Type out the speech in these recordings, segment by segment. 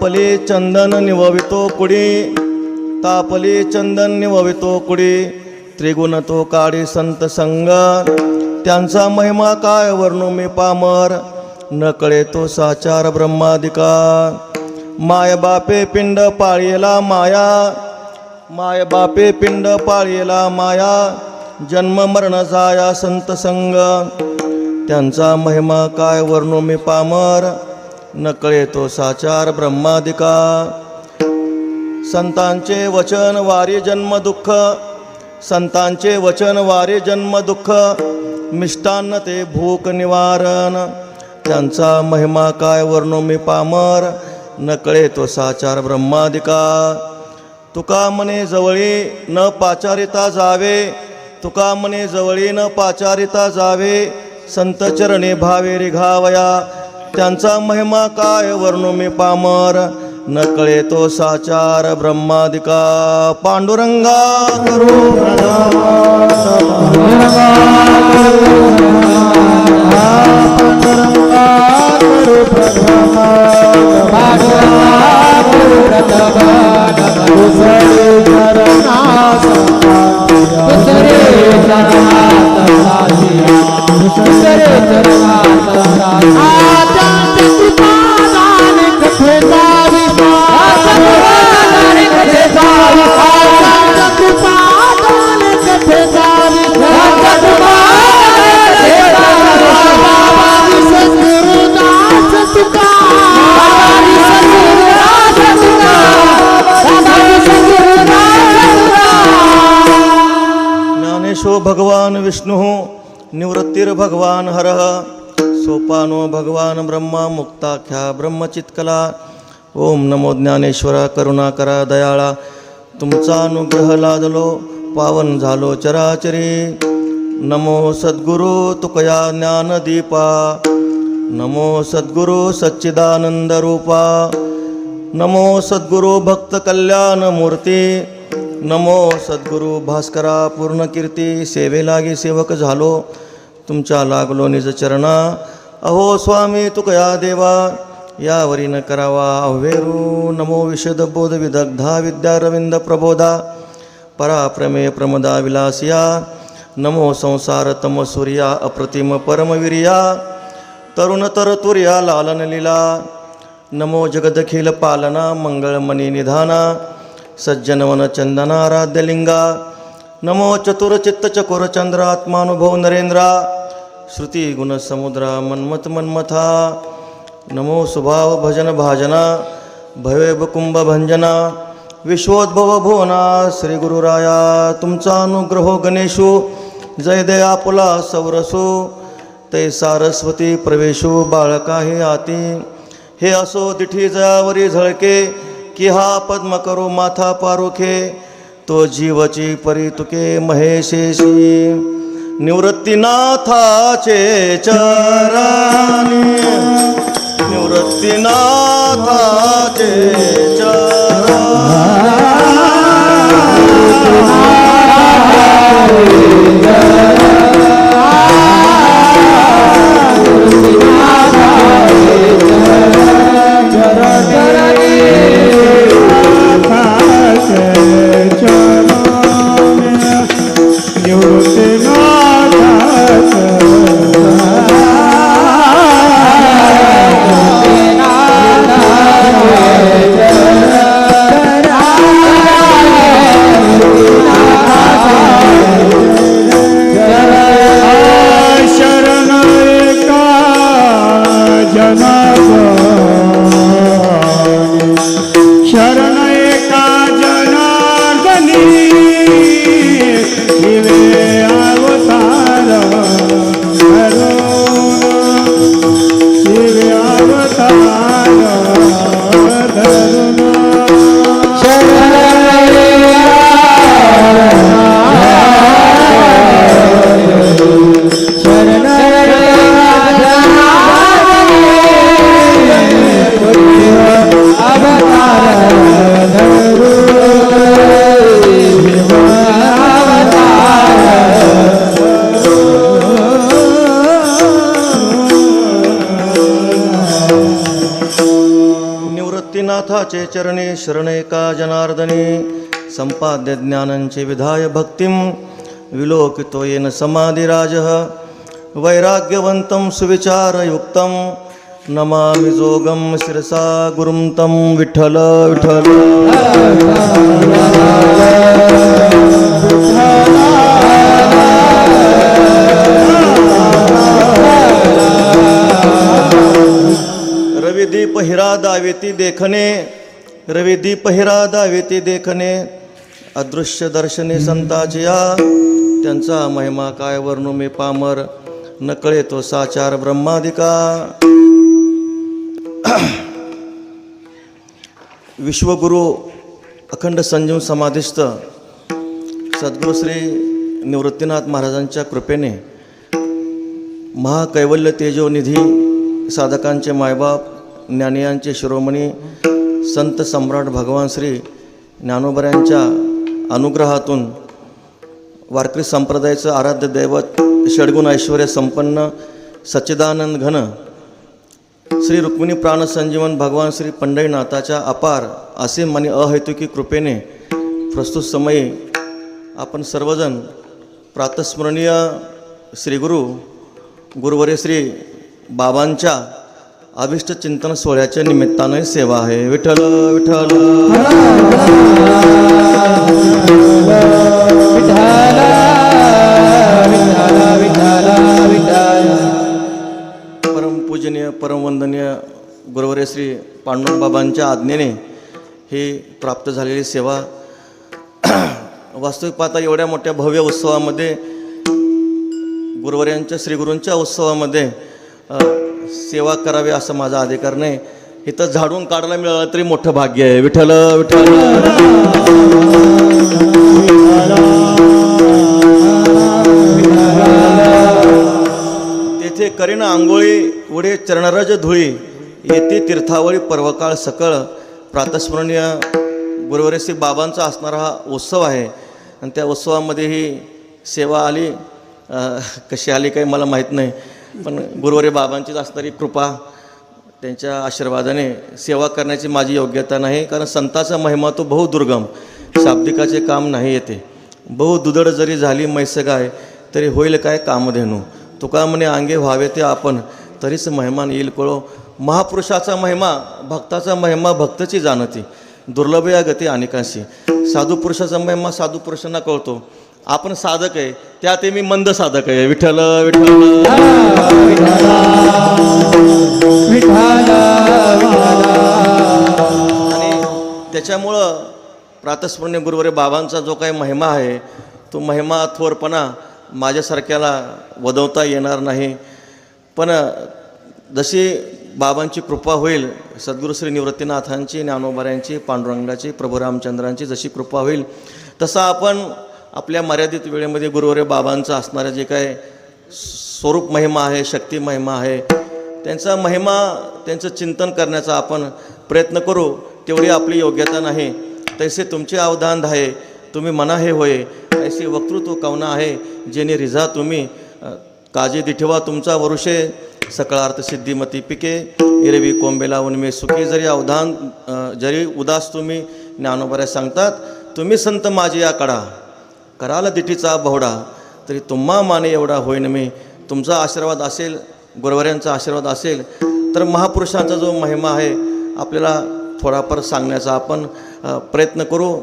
तापले चंदन निववितो कुडी, तापले चंदन निववितो कुडी, त्रिगुण तो काळी संत संग, त्यांचा महिमा काय वर्णू मी पामर, न कळे तो साचार ब्रह्मादिका. माय बापे पिंड पाळीला माया, माय बापे पिंड पाळीला माया, जन्म मरण जाया संत संग, त्यांचा महिमा काय वर्णू मी पामर, न कळे तो साचार ब्रह्मादिका. संतांचे वचन वारी जन्म दुःख, संतांचे वचन वारी जन्म दुःख, मिष्टान्न ते भूक निवारण, त्यांचा महिमा काय वर्णू मी पामर, न कळे तो साचार ब्रह्मादिका. तुका मने जवळी न पाचारिता जावे, तुका मने जवळी न पाचारिता जावे, संत चरणी भावे रिघावया, त्यांचा महिमा काय वर्णू मी पामर, न कळे तो साचार ब्रह्मादिका. पांडुरंगा करू भगवान विष्णु, निवृत्तिर्भगवान हरः, सोपानो भगवान ब्रह्मा, मुक्ताख्या ब्रह्मचित्कला. ओम नमो ज्ञानेश्वरा करुणाकरा दयाळा, तुमचा अनुग्रह लादलो पावन झालो चराचरी. नमो सद्गुरु तुकया ज्ञानदीपा, नमो सद्गुरु सच्चिदानंद रूपा, नमो सद्गुरु भक्त कल्याण मूर्ती, नमो सद्गुरु भास्करा पूर्ण कीर्ती. सेवे लागी सेवक झालो तुमच्या लागलो निज चरणा. अहो स्वामी तुकया देवा यावरी न करावा अव्हेरू. नमो विशद बोध विदग्धा विद्या रविंद प्रबोधा, पराप्रमेय प्रमदा विलासिया. नमो संसार तम सूर्या अप्रतिम परमवीर्या, तरुण तरतुर्या लालन लीला. नमो जगदखिल पालना मंगळमणी निधाना, सज्जनवन चंदनाराध्यलिंगा. नमो चतुरचित्त चकोर चंद्रात्मानुभव नरेंद्रा, श्रुती गुण समुद्रा मन्मथ मन्मथा. नमो सुभाव भजन भाजना, भैव कुंभ भंजना, विश्वोद्भव भुवना श्री गुरुराया. तुमचा अनुग्रहो गणेशू, जय दया पुला सौरसू, ते सारस्वती प्रवेशू बाळका हे आती. हे असो दिठी जयावरी झळके, की हा पद्म करू माथा पारुखे, तो जीवची परितुके महेशेशी. निवृत्तीनाथाचे चरणी, निवृत्तीनाथाचे चरणी. Jai विठ्ठलनाथाचे चरणी शरणेका जनार्दने संपाद्य ज्ञानांचे विधाय भक्तिं विलोकितो येन समाधिराजः वैराग्यवंतं सुविचारयुक्तं नमामि जोगं शिरसा गुरुं तं विठ्ठल विठ्ठल रविदीप हिरा दावेती देखणे रविदीप हिरा दावेती देखणे अदृश्य दर्शने संताचे या त्यांचा महिमा काय वर्णू मी पामर न कळे तो साचार ब्रह्मादिका विश्वगुरु अखंड संजीव समाधिस्थ सद्गुरू श्री निवृत्तीनाथ महाराजांच्या कृपेने महाकैवल्य तेजोनिधी साधकांचे मायबाप ज्ञानियांचे शिरोमणी संत सम्राट भगवान श्री ज्ञानोबऱ्यांच्या अनुग्रहातून वारकरी संप्रदायाचं आराध्य दैवत षड्गुण ऐश्वर्य संपन्न सच्चिदानंद घन श्री रुक्मिणी प्राणसंजीवन भगवान श्री पंढरीनाथाच्या अपार असीम आणि अहैतुकी कृपेने प्रस्तुत समयी आपण सर्वजण प्रातस्मरणीय श्रीगुरु गुरुवर्य श्री बाबांच्या अभिष्ट चिंतन सोहळ्याच्या निमित्ताने सेवा आहे. विठ्ठल विठ्ठल परमपूजनीय परमवंदनीय गुरुवर्य श्री पांडुरंग बाबांच्या आज्ञेने ही प्राप्त झालेली सेवा वास्तविक पाहता एवढ्या मोठ्या भव्य उत्सवामध्ये गुरुवर्यांच्या श्रीगुरूंच्या उत्सवामध्ये सेवा करावी असं माझा अधिकार नाही. इथं झाडून काढायला मिळालं तरी मोठं भाग्य आहे. विठ्ठल विठ्ठल तेथे करीना आंघोळी उडे चरणरज धुळी येते तीर्थावळी पर्वकाळ सकळ प्रातस्मरणीय गुरुवर्य श्री बाबांचा असणारा हा उत्सव आहे. आणि त्या उत्सवामध्ये ही सेवा आली कशी आली काही मला माहीत नाही, पण गुरुवर्य बाबांचीच असणारी कृपा त्यांच्या आशीर्वादाने सेवा करण्याची माझी योग्यता नाही. कारण संताचा महिमा तो बहुदुर्गम शाब्दिकाचे काम नाही येते. बहुदुधड जरी झाली मैस गाय तरी होईल काय कामधेनू तुका म्हणे अंगे व्हावे ते आपण तरीच महिमान येईल कळो. महापुरुषाचा महिमा भक्ताचा महिमा भक्तची जाणती दुर्लभ या गती अनेकांशी. साधू पुरुषाचा महिमा साधू पुरुषांना कळतो. आपण साधक आहे त्यात मी मंद साधक आहे. विठ्ठल विठ्ठल आणि त्याच्यामुळं प्रातस्मरणीय गुरुवर्य बाबांचा जो काही महिमा आहे तो महिमा थोरपणा माझ्यासारख्याला वदवता येणार नाही. पण जशी बाबांची कृपा होईल सद्गुरू श्री निवृत्तीनाथांची ज्ञानोबऱ्यांची पांडुरंगाची प्रभू रामचंद्रांची जशी कृपा होईल तसा आपण आपल्या मर्यादित वेळेमध्ये गुरुवर्य बाबांचं असणारं जे काय स्वरूप महिमा आहे शक्ती महिमा आहे त्यांचा महिमा त्यांचं चिंतन करण्याचा आपण प्रयत्न करू. तेवढी आपली योग्यता नाही. तैसे तुमचे अवधान आहे तुम्ही मना हे होय ऐसे वक्तृत्व कवना आहे जेणे रिझा तुम्ही काजे दिठवा तुमचा वरुषे सकळार्थ सिद्धिमती पिके इरवी कोंबेला उन्मे सुखी. जरी अवधान जरी उदास तुम्ही ज्ञानोबऱ्या सांगतात तुम्ही संत माझी या कडा कराल दिठीचा बहुडा तरी तुम्हा माने एवढा होईन मी. तुमचा आशीर्वाद असेल गुरुवर्यांचा आशीर्वाद असेल तर महापुरुषांचा जो महिमा आहे आपल्याला थोडाफार सांगण्याचा आपण प्रयत्न करू.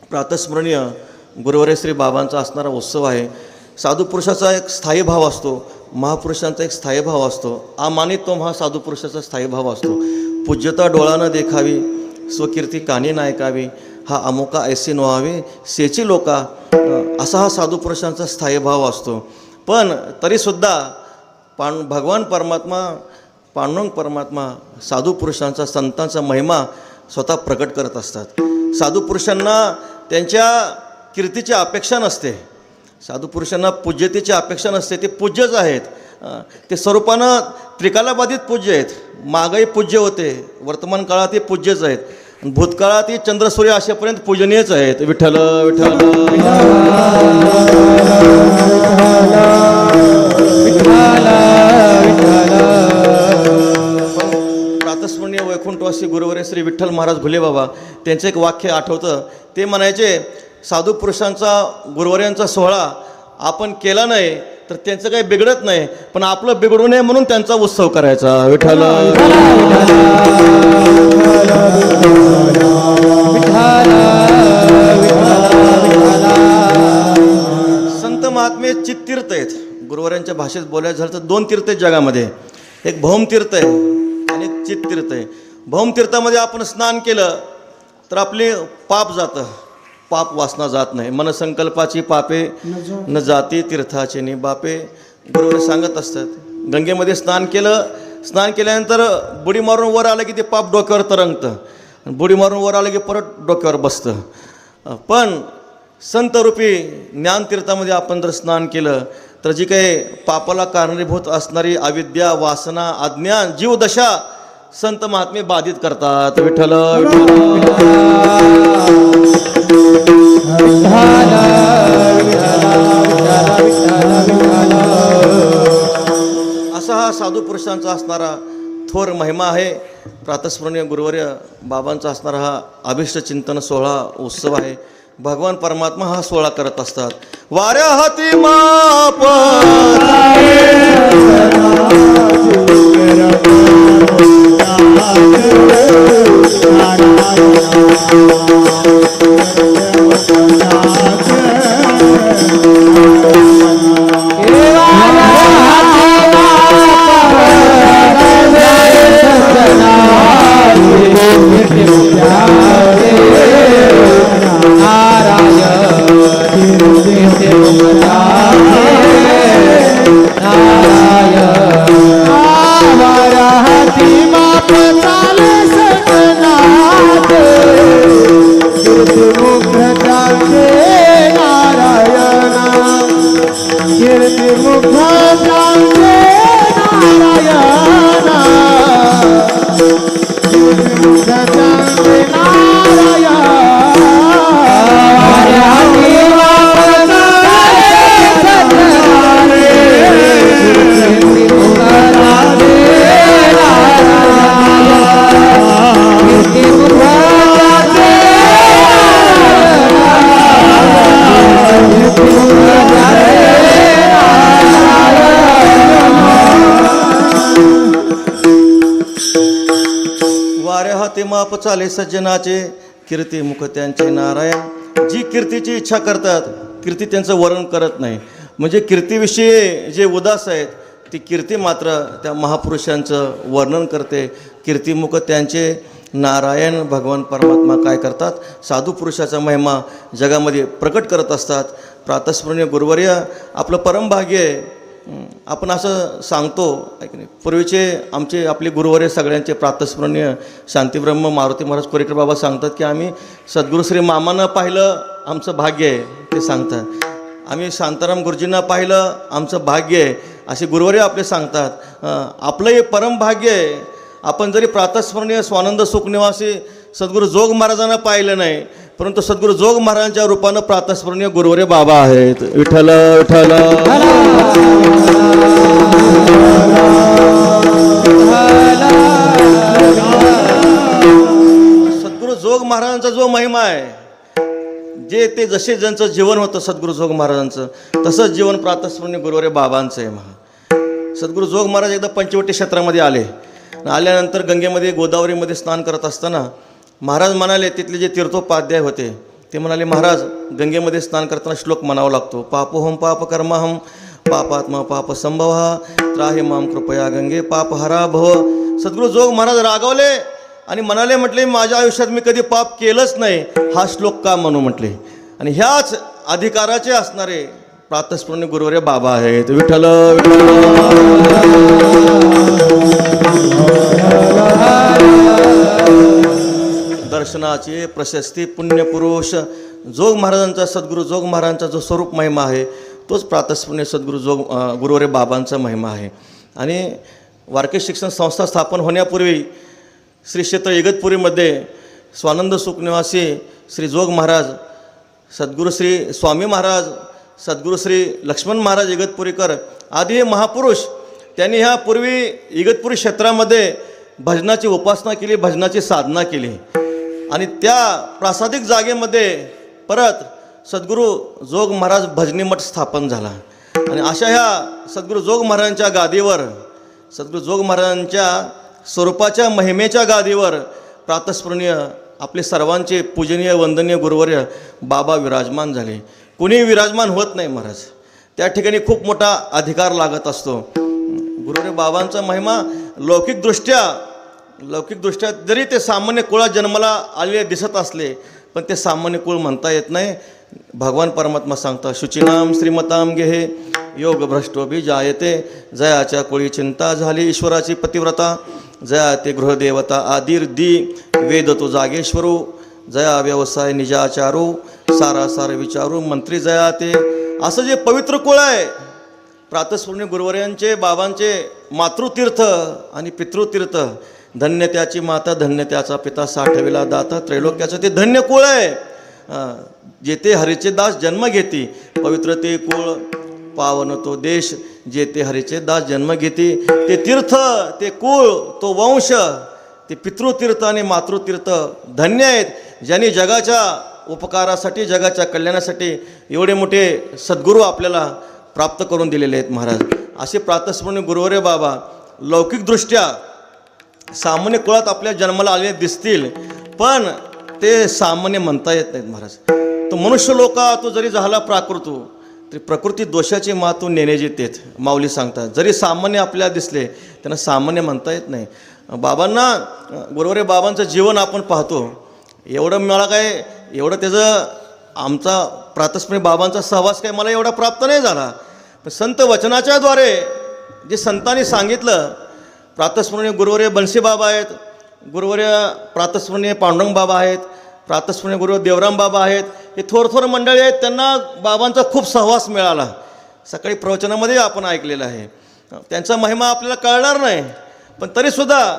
प्रातस्मरणीय गुरुवर्य श्री बाबांचा असणारा उत्सव आहे. साधू पुरुषाचा एक स्थायी भाव असतो, महापुरुषांचा एक स्थायी भाव असतो. अमानित तो हा साधू पुरुषाचा स्थायी भाव असतो. पूज्यता डोळानं देखावी स्वकीर्ती कानी नायकावी हा अमुका ऐसी नोहावी सेची लोका असा हा साधू पुरुषांचा स्थायी भाव असतो. पण तरीसुद्धा भगवान परमात्मा पांडुरंग परमात्मा साधू पुरुषांचा संतांचा महिमा स्वतः प्रकट करत असतात. साधू पुरुषांना त्यांच्या कीर्तीची अपेक्षा नसते. साधू पुरुषांना पूज्यतेची अपेक्षा नसते. ते पूज्यच आहेत. ते स्वरूपानं त्रिकालाबाधित पूज्य आहेत. मागही पूज्य होते, वर्तमान काळात ते पूज्यच आहेत. भूतकाळात ही चंद्रसूर्य असेपर्यंत पूजनीयच आहेत. विठ्ठल विठ्ठल प्रातस्मरणीय प्रातस्मरणीय वैकुंठवासी गुरुवर्य श्री विठ्ठल महाराज घुले बाबा त्यांचं एक वाक्य आठवतं. ते म्हणायचे, साधू पुरुषांचा गुरुवर्यांचा सोहळा आपण केला नाही तर त्यांचं काही बिघडत नाही, पण आपलं बिघडू नये म्हणून त्यांचा उत्सव करायचा. विठ्ठल संत महात्मे चित्तीर्थ आहेत. गुरुवर्यांच्या भाषेत बोलायचं झालं तर 2 तीर्थ आहेत जगामध्ये. एक भौमतीर्थ आहे आणि एक चित्तीर्थ आहे. भौमतीर्थामध्ये आपण स्नान केलं तर आपले पाप जातं, पाप वासना जात नाही. मनसंकल्पाची पापे न जाती तीर्थाचे नि बापे, गुरुवर सांगत असतात. गंगेमध्ये स्नान केलं, स्नान केल्यानंतर बुडी मारून वर आलं की ते पाप डोक्यावर तरंगतं, बुडी मारून वर आलं की परत डोक्यावर बसतं. पण संतरूपी ज्ञानतीर्थामध्ये आपण जर स्नान केलं तर जी काही पापाला कारणीभूत असणारी अविद्या, वासना, अज्ञान, जीवदशा संत महात्मे बाधित करतात. विठ्ठल असा हा साधू पुरुषांचा असणारा थोर महिमा आहे. प्रातस्मरणीय गुरुवर्य बाबांचा असणारा हा अभिष्ट चिंतन सोहळा उत्सव आहे. भगवान परमात्मा हा सोहळा करत असतात. वाऱ्या हाती माप माप चाले सज्जनाचे, कीर्ती मुख त्यांचे नारायण. जी कीर्तीची इच्छा करतात कीर्ती त्यांचं वर्णन करत नाही. म्हणजे कीर्तीविषयी जे उदास आहेत ती कीर्ती मात्र त्या महापुरुषांचं वर्णन करते. कीर्तीमुख त्यांचे नारायण. भगवान परमात्मा काय करतात, साधू पुरुषाचा महिमा जगामध्ये प्रकट करत असतात. प्रातस्मरणीय गुरुवर्य आपलं परमभाग्य आहे. आपण असं सांगतो ऐक नाही, पूर्वीचे आपले गुरुवर्य सगळ्यांचे प्रातस्मरणीय शांतीब्रह्म मारुती महाराज कोरेकर बाबा सांगतात की आम्ही सद्गुरू श्री मामानं पाहिलं आमचं भाग्य आहे. ते सांगतात आम्ही शांताराम गुरुजींना पाहिलं आमचं भाग्य आहे, असे गुरुवर्य आपले सांगतात. आपलं हे परमभाग्य आहे. आपण जरी प्रातस्मरणीय स्वानंद सुखनिवासी सद्गुरू जोग महाराजांना पाहिलं नाही, परंतु सद्गुरू जोग महाराजांच्या रूपानं प्रातस्मरणीय गुरुवर्य बाबा आहेत. विठ्ठल विठ्ठल. सद्गुरू जोग महाराजांचा जो महिमा आहे, जे ते जसे ज्यांचं जीवन होतं सद्गुरू जोग महाराजांचं, तसंच जीवन प्रातस्मरणीय गुरुवर्य बाबांचं आहे. सद्गुरू जोग महाराज एकदा पंचवटी क्षेत्रामध्ये आल्यानंतर गंगेमध्ये गोदावरीमध्ये स्नान करत असताना महाराज म्हणाले, तिथले जे तीर्थोपाध्याय होते ते म्हणाले, महाराज गंगेमध्ये स्नान करताना श्लोक म्हणावा लागतो, पापोहम पाप कर्महम पापात्मा पाप संभव त्राहि माम कृपया गंगे पाप हरा भव. सद्गुरू जोग महाराज रागावले आणि म्हटले, माझ्या आयुष्यात मी कधी पाप केलंच नाही, हा श्लोक का म्हणू म्हटले. आणि ह्याच अधिकाराचे असणारे प्रातस्मरणीय गुरुवर्य बाबा आहेत. विठ्ठल दर्शनाचे प्रशस्ती पुण्यपुरुष जोग महाराजांचा, सद्गुरू जोग महाराजांचा जो स्वरूप महिमा आहे तोच प्रातस्मरणीय सद्गुरू गुरुवर्य बाबांचा महिमा आहे. आणि वारकरी शिक्षण संस्था स्थापन होण्यापूर्वी श्री क्षेत्र इगतपुरीमध्ये स्वानंद सुखनिवासी श्री जोग महाराज, सद्गुरू श्री स्वामी महाराज, सद्गुरू श्री लक्ष्मण महाराज इगतपुरीकर आदी हे महापुरुष त्यांनी ह्या पूर्वी इगतपुरी क्षेत्रामध्ये भजनाची उपासना केली, भजनाची साधना केली आणि त्या प्रासादिक जागेमध्ये परत सद्गुरू जोग महाराज भजनी मठ स्थापन झाला आणि अशा ह्या सद्गुरू जोग महाराजांच्या गादीवर, सद्गुरू जोग महाराजांच्या स्वरूपाच्या महिमेच्या गादीवर प्रातस्मरणीय आपले सर्वांचे पूजनीय वंदनीय गुरुवर्य बाबा विराजमान झाले. कुणी विराजमान होत नाही महाराज, त्या ठिकाणी खूप मोठा अधिकार लागत असतो. गुरुवर्य बाबांचा महिमा लौकिकदृष्ट्या जरी ते सामान्य कुळात जन्माला आलेले दिसत असले पण ते सामान्य कुळ म्हणता येत नाही. भगवान परमात्मा सांगतात, शुचिनाम श्रीमताम गेहे योग भ्रष्टोभी जायते, जयाच्या कुळी चिंता झाली ईश्वराची पतिव्रता, जया ते गृहदेवता आदिर दी वेद तो जागेश्वरू, जया व्यवसाय निजाचारू सारासार विचारू मंत्री जया ते. असं जे पवित्र कुळ आहे प्रातस्मरणीय गुरुवर्यांचे बाबांचे मातृतीर्थ आणि पितृतीर्थ, धन्य त्याची माता धन्य त्याचा पिता साठविला दाता, त्रैलोक्याचं ते धन्य कुळ आहे. जेथे हरीचे दास जन्म घेती पवित्र ते कुळ, पावन तो देश जेथे हरीचे दास जन्म घेती. ते तीर्थ, ते कुळ, तो वंश, ते पितृतीर्थ आणि मातृतीर्थ धन्य आहेत, ज्यांनी जगाच्या उपकारासाठी जगाच्या कल्याणासाठी एवढे मोठे सद्गुरू आपल्याला प्राप्त करून दिलेले आहेत महाराज. असे प्रातस्मरणीय गुरुवर्य बाबा लौकिकदृष्ट्या सामान्य कुळात आपल्या जन्माला आलेले दिसतील पण ते सामान्य म्हणता येत नाहीत महाराज. तो मनुष्य लोका तो जरी झाला प्राकृतू तरी प्रकृती दोषाची मातू नेण्याची तेच माऊली सांगतात. जरी सामान्य आपल्याला दिसले त्यांना सामान्य म्हणता येत नाही. बाबांना गुरुवर्य बाबांचं जीवन आपण पाहतो, एवढं मला काय एवढं त्याचं आमचा प्रातस्मरणीय बाबांचा सहवास काय मला एवढा प्राप्त नाही झाला, पण संत वचनाच्याद्वारे जे संतांनी सांगितलं, प्रातस्मरणीय गुरुवर्य बन्सी बाबा आहेत, गुरुवर्य प्रातस्मरणीय पांडुरंग बाबा आहेत, प्रातस्मरणीय गुरु देवराम बाबा आहेत, हे थोर मंडळी आहेत, त्यांना बाबांचा खूप सहवास मिळाला. सकाळी प्रवचनामध्ये आपण ऐकलेलं आहे. त्यांचा महिमा आपल्याला कळणार नाही पण तरीसुद्धा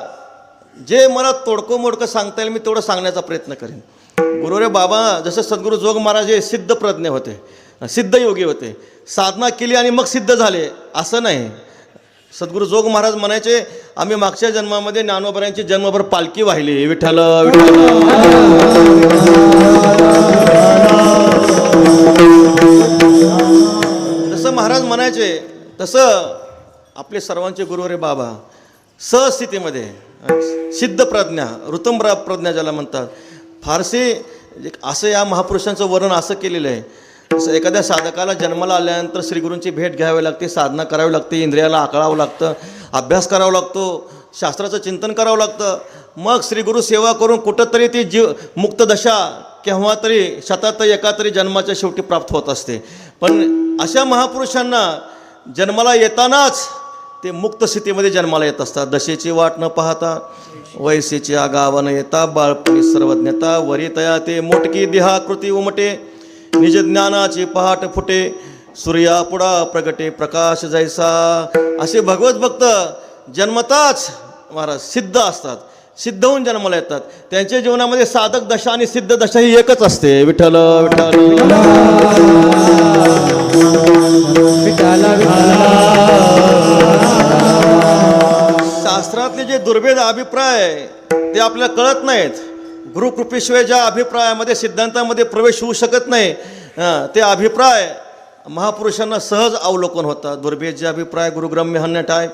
जे मला तोडकं मोडकं सांगता येईल मी तेवढं सांगण्याचा प्रयत्न करेन. गुरुवर्य बाबा जसं सद्गुरू जोग महाराज हे सिद्ध प्रज्ञ होते, सिद्ध योगी होते, साधना केली आणि मग सिद्ध झाले असं नाही. सद्गुरू जोग महाराज म्हणायचे, आम्ही मागच्या जन्मामध्ये ज्ञानोबरायांची जन्मभर पालखी वाहिली, विठ्ठल विठ्ठल. जसं महाराज म्हणायचे तसं आपले सर्वांचे गुरुवर्य बाबा सहस्थितीमध्ये सिद्ध प्रज्ञा, ऋतम प्रज्ञा ज्याला म्हणतात, फारसे असं या महापुरुषांचं वर्णन असं केलेलं आहे. असं एखाद्या साधकाला जन्माला आल्यानंतर श्रीगुरूंची भेट घ्यावी लागते, साधना करावी लागते, इंद्रियाला आकळावं लागतं, अभ्यास करावा लागतो, शास्त्राचं चिंतन करावं लागतं, मग श्रीगुरू सेवा करून कुठंतरी ती मुक्त दशा केव्हा तरी शतात एका तरी जन्माच्या शेवटी प्राप्त होत असते. पण अशा महापुरुषांना जन्माला येतानाच ते मुक्त स्थितीमध्ये जन्माला येत असतात. दशेची वाट न पाहता वयसेची आगाव न येता बाळपणी सर्वज्ञता वरितया ते मोटकी देहाकृती उमटे निज ज्ञानाची पहाट फुटे सूर्या पुढा प्रगटे प्रकाश जैसा. असे भगवत भक्त जन्मताच महाराज सिद्ध असतात, सिद्ध होऊन जन्माला येतात. त्यांच्या जीवनामध्ये साधक दशा आणि सिद्ध दशा ही एकच असते. विठ्ठल विठ्ठल. शास्त्रातले जे दुर्भेद अभिप्राय ते आपल्याला कळत नाहीत. गुरुकृपेशिवाय ज्या अभिप्रायामध्ये सिद्धांतामध्ये प्रवेश होऊ शकत नाही ते अभिप्राय महापुरुषांना सहज अवलोकन होतात. दुर्भेद जे अभिप्राय गुरुग्रम्य हन्नट आहे,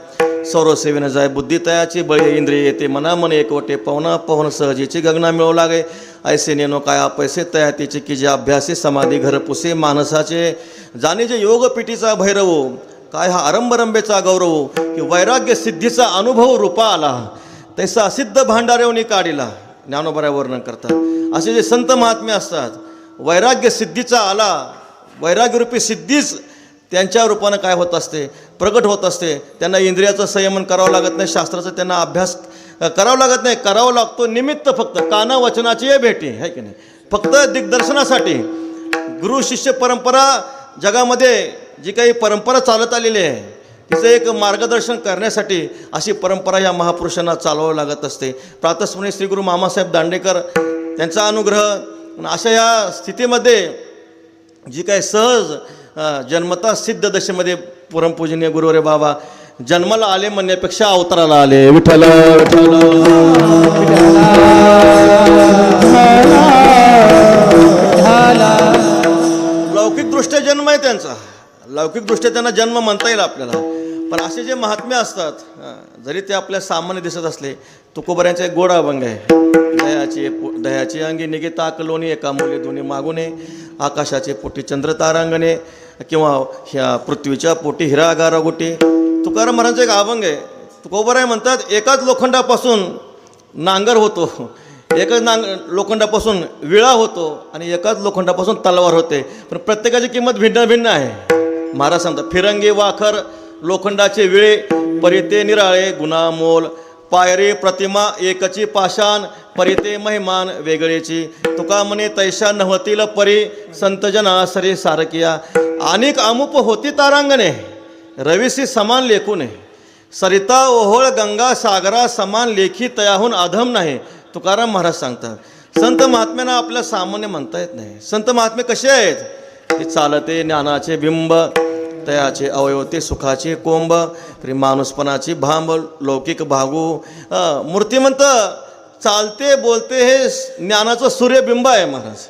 सौरसेवेनं जाय बुद्धी तयाची बळी इंद्रिय येते मना मन एकवटे पवना पवन सहजीची गगना मिळवू लागे ऐसे नेनो काय पैसे तयातीचे की जे अभ्यासे समाधी घर पुसे मानसाचे जाणे जे योगपीठीचा भैरव काय हा आरंभरंभेचा गौरव की वैराग्य सिद्धीचा अनुभव रूपा आला तैसा सिद्ध भांडारेवनी काढिला. ज्ञानोबराय वर्णन करतात. असे जे संत महात्मे असतात वैराग्य सिद्धीचा आला, वैराग्यरूपी सिद्धीच त्यांच्या रूपानं काय होत असते, प्रगट होत असते. त्यांना इंद्रियाचं संयमन करावं लागत नाही, शास्त्राचं त्यांना अभ्यास करावं लागत नाही, करावं लागतो निमित्त फक्त काना वचनाची भेटी आहे की नाही, फक्त दिग्दर्शनासाठी. गुरु शिष्य परंपरा जगामध्ये जी काही परंपरा चालत आलेली आहे तिचं एक मार्गदर्शन करण्यासाठी अशी परंपरा या महापुरुषांना चालवावं लागत असते. प्रातस्मरणीय श्री गुरु मामासाहेब दांडेकर त्यांचा अनुग्रह अशा या स्थितीमध्ये जी काही सहज जन्मता सिद्ध दशेमध्ये परमपूजनीय गुरुवर्य बाबा जन्माला आले म्हणण्यापेक्षा अवताराला आले. विठ्ठल विठ्ठल लौकिकदृष्ट्या जन्म आहे त्यांचा, लौकिकदृष्ट्या त्यांना जन्म म्हणता येईल आपल्याला. पण असे जे महात्मे असतात, जरी ते आपल्या सामान्य दिसत असले, तुकोबऱ्यांचा एक गोड अभंग आहे. दह्याची अंगी निघे ताक लोणी, एका मुले दोन्ही मागुने, आकाशाचे पोटी चंद्र तारांगणे, किंवा ह्या पृथ्वीच्या पोटी हिरा गारा गोटी. तुकाराम महाराजांचा एक अभंग आहे. तुकोबराय म्हणतात, एकाच लोखंडापासून नांगर होतो, एकाच लोखंडापासून विळा होतो, आणि एकाच लोखंडापासून तलवार होते, पण प्रत्येकाची किंमत भिन्न भिन्न आहे. महाराज सांगतात, फिरंगी वाखर लोखंडाचे विळे, परिते निराळे गुणा मोल, पायरी प्रतिमा एकची पाषाण, परिते महिमान वेगळेची. तुका म्हणे तैशा नव्हतील परी, संतजना सरे सारकिया. अनेक अमुप होती तारांगणे, रवीसी समान लेखूने, सरिता ओहोळ गंगा सागरा समान लेखी, तयाहून अधम नाही. तुकाराम महाराज सांगतात, संत महात्म्यांना आपल्या सामान्य म्हणता येत नाही. संत महात्मे कसे आहेत? ते चालते ज्ञानाचे बिंब, तयाचे अवयव ते सुखाचे कोंब, तरी माणूसपणाची भांब लौकिक भागू. मूर्तिमंत चालते बोलते हे ज्ञानाचं सूर्यबिंब आहे महाराज.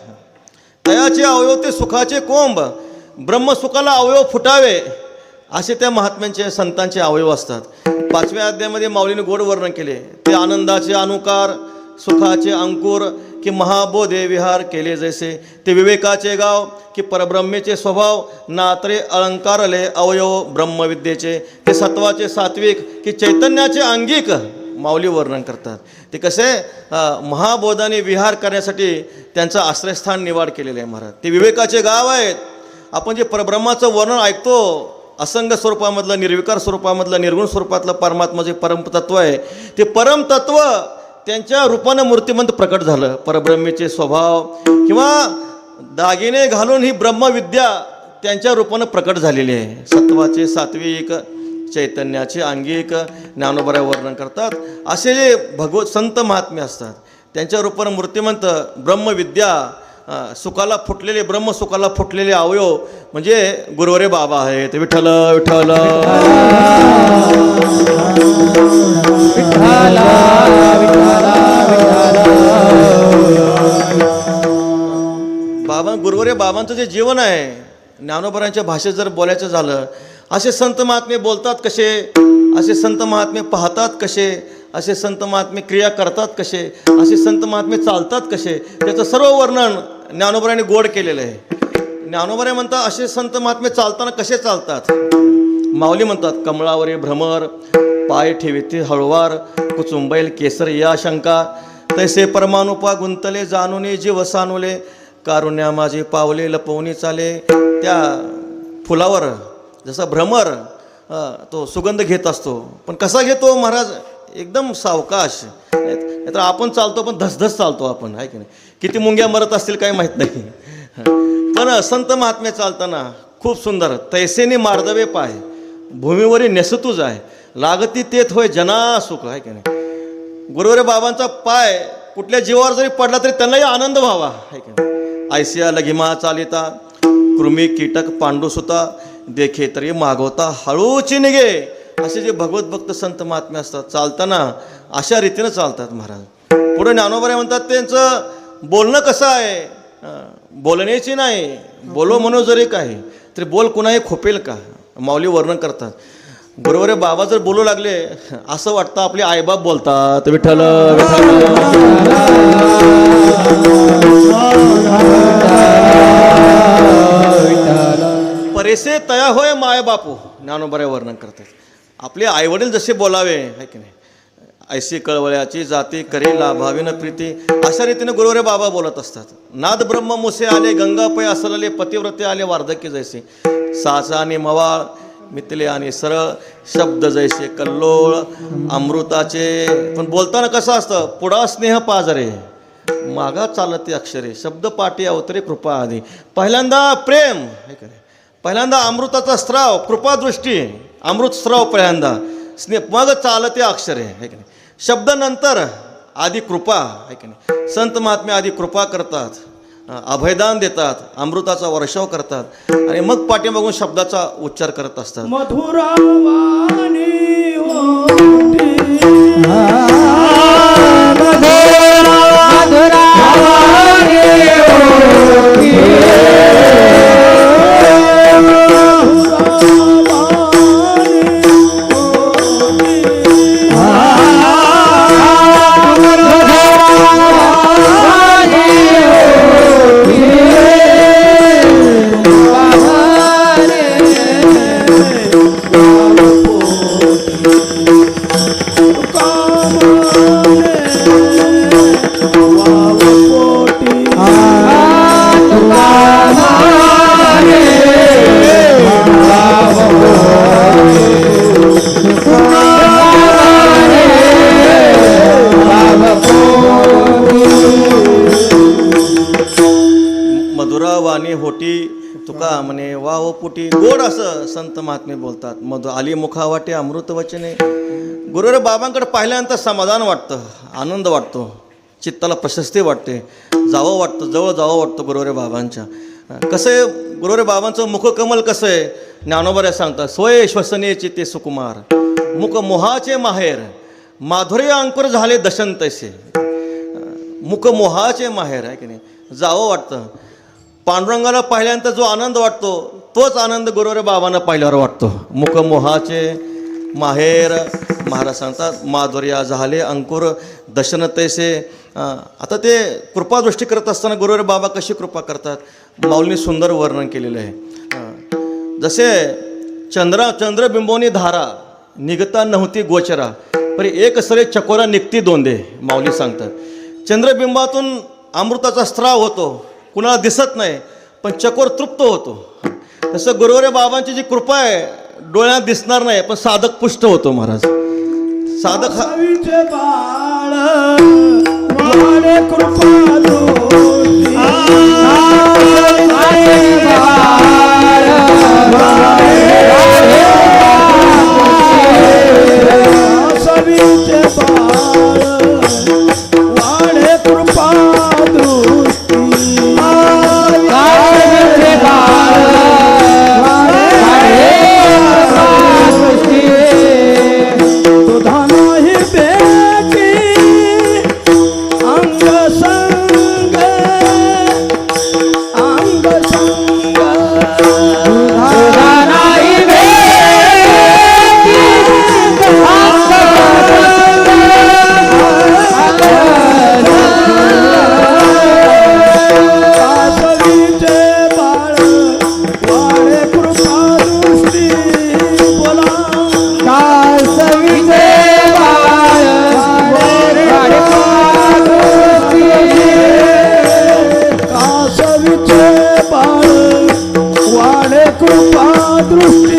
तयाचे अवयव ते सुखाचे कोंब, ब्रह्मसुखाला अवयव फुटावे असे त्या महात्म्यांचे संतांचे अवयव असतात. 5व्या अध्यायामध्ये माऊलीने गोड वर्णन केले. ते आनंदाचे अनुकार, सुखाचे अंकुर, की महाबोधे विहार केले जैसे. ते विवेकाचे गाव, की परब्रह्मेचे स्वभाव, नात्रे अलंकारले अवयव ब्रह्मविद्येचे. ते सत्वाचे सात्विक, की चैतन्याचे अंगिक माऊली वर्णन करतात. ते कसे महाबोधाने विहार करण्यासाठी त्यांचं आश्रयस्थान निवड केलेलं आहे महाराज. ते विवेकाचे गाव आहेत. आपण जे परब्रह्माचं वर्णन ऐकतो, असंग स्वरूपामधलं, निर्विकार स्वरूपामधलं, निर्गुण स्वरूपातलं परमात्मा जे परमतत्व आहे, ते परमतत्व त्यांच्या रूपानं मूर्तिमंत प्रकट झालं. परब्रह्मेचे स्वभाव किंवा दागिने घालून ही ब्रह्मविद्या त्यांच्या रूपानं प्रकट झालेली आहे. सत्वाचे सात्विक, चैतन्याचे अंगिक ज्ञानोबराय वर्णन करतात. असे जे भगवत संत महात्मे असतात, त्यांच्या रूपानं मूर्तिमंत ब्रह्मविद्या, सुखाला फुटलेले ब्रह्मसुखाला फुटलेले अवयव म्हणजे गुरुवरे बाबा आहेत. विठ्ठल विठ्ठल बाबा, गुरुवरे बाबांचं जे जीवन आहे, ज्ञानोबरांच्या भाषेत जर बोलायचं झालं, असे संत महात्मे बोलतात कसे, असे संत महात्मे पाहतात कसे, असे संत महात्मे क्रिया करतात कसे, असे संत महात्मे चालतात कसे, त्याचं सर्व वर्णन ज्ञानोबरांनी गोड केलेलं आहे. ज्ञानोबराय म्हणतात, असे संत महात्मे चालताना कसे चालतात. माऊली म्हणतात, कमळावरे भ्रमर, पाय ठेविते हळवार, कुचुंबैल केसर या शंका, तैसे परमानुपा गुंतले जाणूने जीव सानुले, कारुण्या माझे पावले लपवणी चाले. त्या फुलावर जसा भ्रमर तो सुगंध घेत असतो, पण कसा घेतो महाराज, एकदम सावकाश. तर आपण चालतो पण धसधस चालतो आपण, आहे की नाही. किती मुंग्या मरत असतील काही माहीत नाही, पण संत महात्मे चालताना खूप सुंदर. तैसेने मार्दवे पाय, भूमीवरी नेसतू जाय, लागती तेथ होय जना सुख, आहे की नाही. गुरुवरे बाबांचा पाय कुठल्या जीवावर जरी पडला तरी त्यांनाही आनंद व्हावा, आहे की नाही. ऐसिया लघिमा चालिता, कृमी कीटक पांडुसुता, देखे तरी मागवता हळूची निघे. असे जे भगवत भक्त संत महात्मे असतात, चालताना अशा रीतीनं चालतात महाराज. पुढे ज्ञानोबराय म्हणतात, त्यांचं बोलणं कसं आहे, बोलण्याची नाही, बोलो म्हणून जरी काय तरी बोल कुणाही खोपेल का. माऊली वर्णन करतात, गुरुवरे बाबा जर बोलू लागले असं वाटतं आपले आईबाप बोलतात. विठ्ठल परेसे तया होय माय बापू. ज्ञानोबराय वर्णन करतात, आपले आईवडील जसे बोलावे, आहे की नाही. ऐशी कळवळ्याची जाती करे लाभाविन प्रीती, अशा रीतीने गुरुवरे बाबा बोलत असतात. नाद ब्रह्म मुसे आले, गंगा पै असलेले पतिव्रते आले वार्धक्य जैसे. साचा आणि मवाळ मितले आणि सरळ, शब्द जैसे कल्लोळ अमृताचे. पण बोलताना कसं असतं, पुढा स्नेह पाजरे, मागा चालते अक्षरे, शब्द पाठी अवतरे कृपा आधी. पहिल्यांदा प्रेम, आहे का नाही. पहिल्यांदा अमृताचा स्त्राव, कृपादृष्टी, अमृत स्त्राव पहिल्यांदा, स्नेह, मग चालते अक्षरे, आहे की नाही. शब्द नंतर, आधी कृपा, आहे की नाही. संत महात्मे आधी कृपा करतात अभयदान देतात, अमृताचा वर्षाव करतात आणि मग पाठीमागून शब्दाचा उच्चार करत असतात. मधुरावाणी होती मधुरावाणी होटी तुका म्हणे वाव पुटी. गोड असं संत महात्मे बोलतात. मधु आली मुखावाटे अमृत वचने. गुरुरे बाबांकडे पाहिल्यानंतर समाधान वाटतं, आनंद वाटतो, चित्ताला प्रशस्ती वाटते, जावं वाटतं, जवळ जावं वाटतं गुरुरे बाबांच्या. कसं आहे गुरुरे बाबांचं मुखकमल कसं आहे, ज्ञानोबा सांगतात, स्वय श्वसने चित्ते सुकुमार मुख मोहाचे माहेर माधुर्य अंकुर झाले दशंतैसे. मुख मोहाचे माहेर आहे की नाही, जावं वाटतं. पांडुरंगाला पाहिल्यानंतर जो आनंद वाटतो तोच आनंद गुरुरे बाबांना पाहिल्यावर वाटतो. मुख मोहाचे माहेर महाराज सांगतात, माधुर्या झाले अंकुर दशन तैसे. आता ते कृपादृष्टी करत असताना गुरुरे बाबा कशी कृपा करतात माऊलींनी सुंदर वर्णन केलेलं आहे. जसे चंद्रबिंबोनी धारा निघता नव्हती गोचरा परी एक सरे चकोरा निघती दोंदे. माऊली सांगतात चंद्रबिंबातून अमृताचा स्त्राव होतो, कुणाला दिसत नाही पण चकोर तृप्त होतो. तसं गुरुवरे बाबांची जी कृपा आहे डोळ्यात दिसणार नाही पण साधक पुष्ट होतो. महाराज साधक सावीचे बाळ वाणे कृपा दोषी. सावीचे बाळ वाणे कृपा दोषी. तुधा नाही बेटी अंग संग अंग संग. तुधा नाही कासवीचे बाळ वाळे कृपा दृष्टी. बोला कासवीचे बाळ वाळे कृपा दृष्टी. कासवीचे बाळ वाळे कृपा दृष्टी.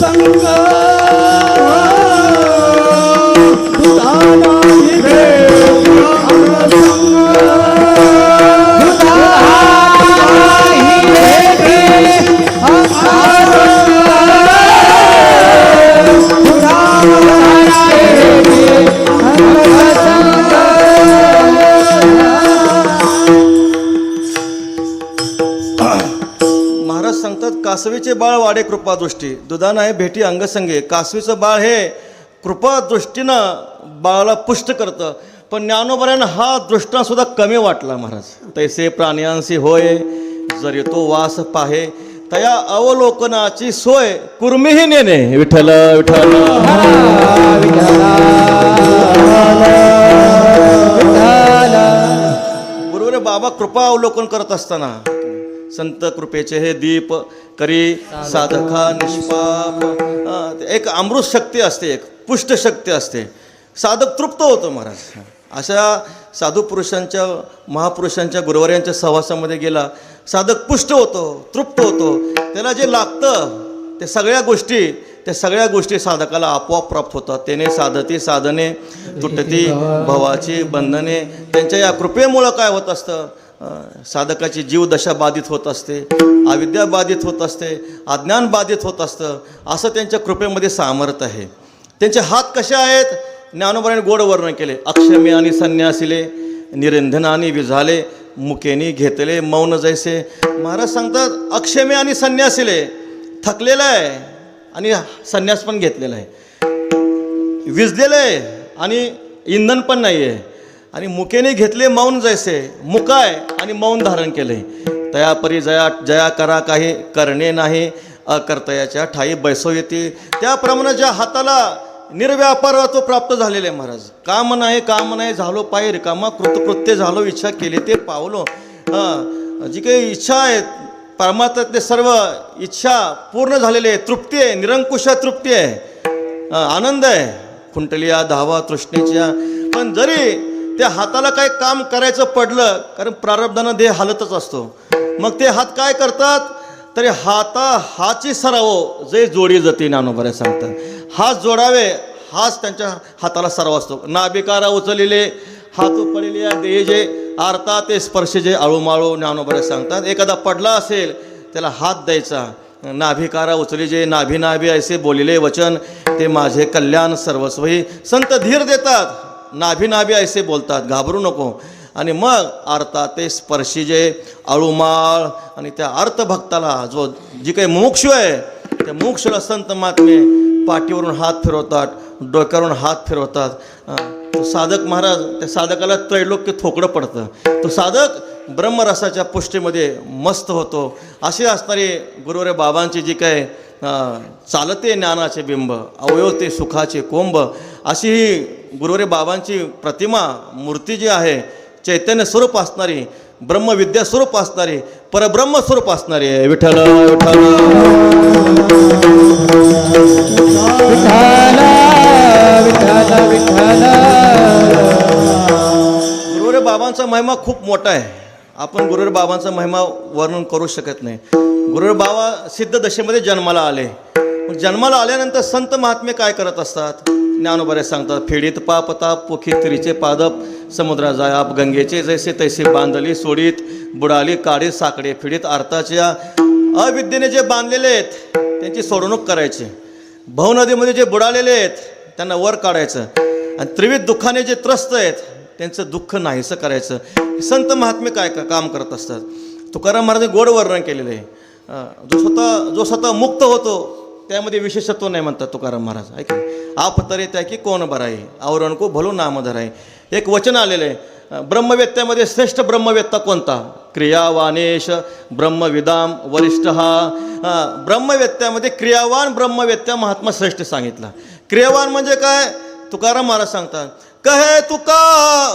संग महाराज सांगतात कासवीचे बाळ वाडे कृपादृष्टी दुधा नाही भेटी अंगसंगे. कासवीचं बाळ हे कृपादृष्टीनं बाळाला पुष्ट करतं. पण ज्ञानोबऱ्यानं हा दृष्टांत सुद्धा कमी वाटला. महाराज तैसे प्राण्यांशी होय जर तो वास पाहे तया अवलोकनाची सोय कुर्मीही नेणे. विठ्ठल विठ्ठल बरोबर आहे. बाबा कृपा अवलोकन करत असताना संत कृपेचे हे दीप करी साधका निष्पाप. एक अमृत शक्ती असते, एक पुष्ट शक्ती असते. साधक तृप्त होतो. महाराज अशा साधू पुरुषांच्या महापुरुषांच्या गुरुवर्यांच्या सहवासामध्ये गेला साधक पुष्ट होतो, तृप्त होतो. त्याला जे लागतं ते सगळ्या गोष्टी साधकाला आपोआप प्राप्त होतात. त्याने साधती साधने तुटती भवाची बंधने. त्यांच्या या कृपेमुळं काय होत असतं साधकाची जीवदशा बाधित होत असते, अविद्या बाधित होत असते, अज्ञान बाधित होत असतं. असं त्यांच्या कृपेमध्ये सामर्थ्य आहे. त्यांचे हात कसे आहेत? ज्ञानोबाने गोड वर्णन केले. अक्षमे आणि संन्यासिले, निरंधनाने विझाले, मुकेनी घेतले मौन जैसे. महाराज सांगतात अक्षमे आणि संन्यासिले, थकलेला आहे आणि संन्यास पण घेतलेला आहे, विजलेलं आहे आणि इंधन पण नाही आहे, आणि मुकेने घेतले मौन जैसे, मुकाय आणि मौन धारण केले. तयापरी जया करा काही करणे नाही, अकर्तयाच्या ठाई बैसो येते. त्याप्रमाणे ज्या हाताला निर्व्यापारत्व प्राप्त झालेले आहे महाराज. काम नाही झालो पाय रिकामा, कृतकृत्य झालो इच्छा केली ते पावलो. जी काही इच्छा आहे परमार्थातले सर्व इच्छा पूर्ण झालेली आहे, तृप्ती आहे, निरंकुश तृप्ती आहे, आनंद आहे, खुंटलिया धावा तृष्णेच्या. पण जरी त्या हाताला काही काम करायचं पडलं, कारण प्रारब्धानं देह हालतच असतो, मग ते हात काय करतात? तरी हाची सराव जे जोडी जाते. ज्ञानोबा सांगतात हात जोडावे, हाच त्यांच्या हाताला सराव असतो. नाभिकारा उचलिले हात पडले देह जे आरता ते स्पर्श जे आळूमाळू. ज्ञानोबा सांगतात एखादा पडला असेल त्याला हात द्यायचा. नाभिकारा उचली जे नाभी ऐसे बोलिले वचन, ते माझे कल्याण सर्वस्वी. संत धीर देतात, नाभी ऐसे बोलतात, घाबरू नको. आणि मग आरता ते स्पर्शी जे आळूमाळ. आणि त्या अर्थभक्ताला जो जी काही मोक्ष आहे, त्या मोक्षला संत महात्मे पाठीवरून हात फिरवतात, डोक्यावरून हात फिरवतात. तो साधक महाराज, त्या साधकाला त्रैलोक्य थोकडं पडतं. तो साधक ब्रह्मरसाच्या पुष्टीमध्ये मस्त होतो. असे असणारे गुरुवर्य बाबांची जी काय चालते ज्ञानाचे बिंब, अवयव ते सुखाचे कोंब, अशी ही गुरुवर्य बाबांची प्रतिमा मूर्ती जी आहे, चैतन्य स्वरूप असणारी, ब्रह्मविद्या स्वरूप असणारी, परब्रह्म स्वरूप असणारी आहे. विठ्ठल विठ्ठल गुरुवर्य बाबांचा महिमा खूप मोठा आहे. आपण गुरुवर्य बाबांचा महिमा वर्णन करू शकत नाही. गुरुवर्य बाबा सिद्ध दशेमध्ये जन्माला आले. मग जन्माला आल्यानंतर संत महात्मे काय करत असतात? ज्ञानोबा सांगतात फेडीत पापताप पोखी तिरीचे पादप, समुद्रा जायाप गंगेचे जैसे तैसे बांधली सोडीत, बुडाली काढी साकडे फिडीत. अर्थाच्या अविद्येने जे बांधलेले आहेत त्यांची सोडवणूक करायची. भवनदीमध्ये जे बुडालेले आहेत त्यांना वर काढायचं. आणि त्रिविध दुःखाने जे त्रस्त आहेत त्यांचं दुःख नाहीसं करायचं. संत महात्मे काय काम करत असतात? तुकाराम महाराजांनी गोड वर्णन केलेलं आहे. जो स्वतः मुक्त होतो त्यामध्ये विशेषत्व नाही म्हणतात तुकाराम महाराज. ऐक आप तरे त्या की कोण बराई, आवरण को भलो नाम धराई. एक वचन आलेलं आहे. ब्रह्मवेत्त्यामध्ये श्रेष्ठ ब्रह्मवेत्ता कोणता? क्रियावानेश ब्रह्मविदाम वरिष्ठ. हा ब्रह्मवेत्त्यामध्ये क्रियावान ब्रह्मवेत्ता महात्मा श्रेष्ठ सांगितला. क्रियावान म्हणजे काय? तुकाराम महाराज सांगतात कहे तुका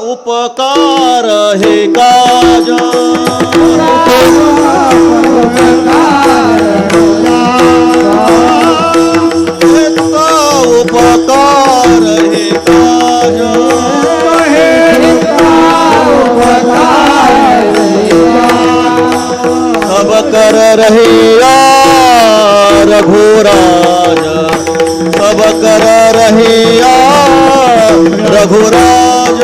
उपकार हे काज, उपकार हे काज, सब कर रहिया रघुराज, सब कर रहिया रघुराज.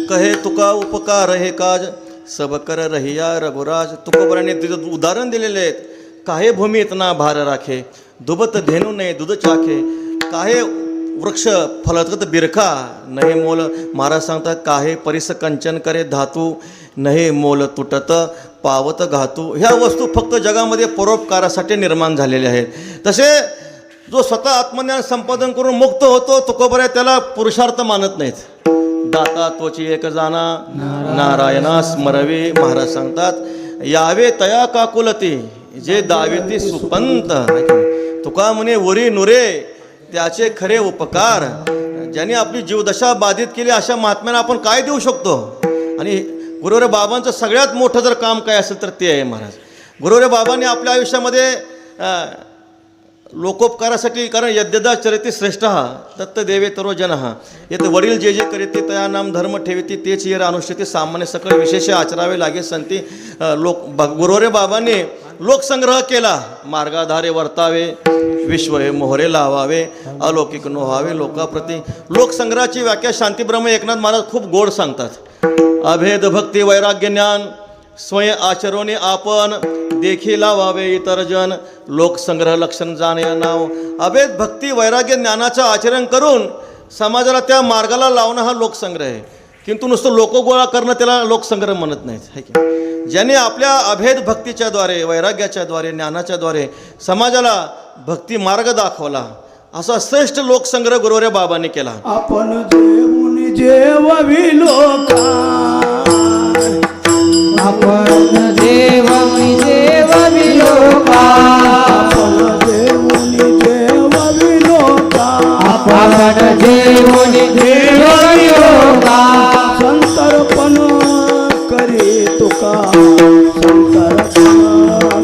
कहे तुका उपकार हे काज, सब कर रहिया रघुराज. तुकोबराने तिचं उदाहरण दिलेले आहेत. काहे भूमी इतना भार राखे, दुबत धेनू नये दूध चाखे. काहे वृक्ष फलतगत बिरखा, नहे मोल. महाराज सांगतात काहे परिस कंचन करे धातू, नहे मोल तुटत पावत घातू. ह्या वस्तू फक्त जगामध्ये परोपकारासाठी निर्माण झालेल्या आहेत. तसे जो स्वतः आत्मज्ञान संपादन करून मुक्त होतो तुकोबरा त्याला पुरुषार्थ मानत नाहीत. दाता तोची एक जाना, नारायणा स्मरवे. महाराज सांगतात यावे तया काकुलती, जे दावे ती सुपंत. तुका म्हणे वरी नुरे त्याचे खरे उपकार. ज्यांनी आपली जीवदशा बाधित केली अशा महात्म्यांना आपण काय देऊ शकतो? आणि गुरुवर्य बाबांचं सगळ्यात मोठं जर काम काय असेल तर ते आहे महाराज. गुरुवर्य बाबांनी आपल्या आयुष्यामध्ये लोकोपकारासाठी, कारण यद्यदा चरिती श्रेष्ठ दत्त देवे तरो जन येथे वडील जे जे करीते तया नाम धर्म ठेविती तेच येर अनुष्ठिती सामान्य सकळ विशेष आचरावे लागे संती गुरुरे बाबांनी लोकसंग्रह केला. मार्गाधारे वर्तावे विश्व हे मोहरे लावावे अलौकिक नोहावे लोकाप्रती. लोकसंग्रहाची व्याख्या शांतीब्रह्म एकनाथ महाराज खूप गोड सांगतात. अभेद भक्ती वैराग्य ज्ञान स्वयं आचरोने आपण देखी लावावे इतर जन लोकसंग्रह लक्षण जाणे नाव. अभेद भक्ती वैराग्य ज्ञानाचं आचरण करून समाजाला त्या मार्गाला लावणं हा लोकसंग्रह आहे. किंतु नुसतं लोकगोळा करणं त्याला लोकसंग्रह म्हणत नाहीत, है की. ज्याने आपल्या अभेद भक्तीच्या द्वारे वैराग्याच्या द्वारे ज्ञानाच्या द्वारे समाजाला भक्ती मार्ग दाखवला असा श्रेष्ठ लोकसंग्रह गुरुवर्य बाबांनी केला. आपण जेवून जेवावी लोका, आपण देवावी लोका, आपण जेवून जेवावी लोका, आपण देवावी लोका. संतर्पण करी तुका, संतर्पण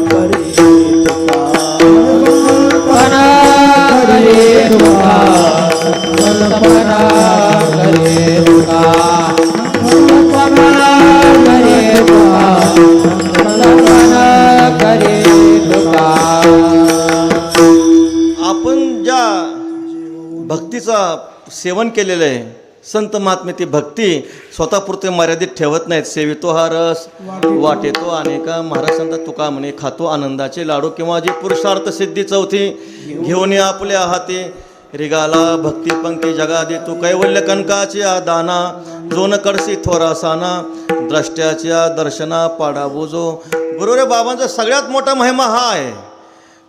करी तुका, कल्पना करे तुका, कल्पना करे तुका, कल्पना करे तुका, कल्पना करे तुका. आपण ज्या भक्तीचा सेवन केलेलं आहे संत महात्मे ती भक्ती स्वतःपुरते मर्यादित ठेवत नाहीत. सेवितो हा रस वाटेतो अनेका. महाराज सांगतात तुका म्हणे खातो आनंदाचे लाडू, किंवा जी पुरुषार्थ सिद्धी चौथी घेऊन या आपल्या हाती रिगाला भक्ती पंक्ती जगा दे तू कैवल्य कनकाची दाना जोन कडसी थोरासाना द्रष्ट्याच्या दर्शना पाडा बुजो. गुरुरे बाबांचा सगळ्यात मोठा महिमा हा आहे.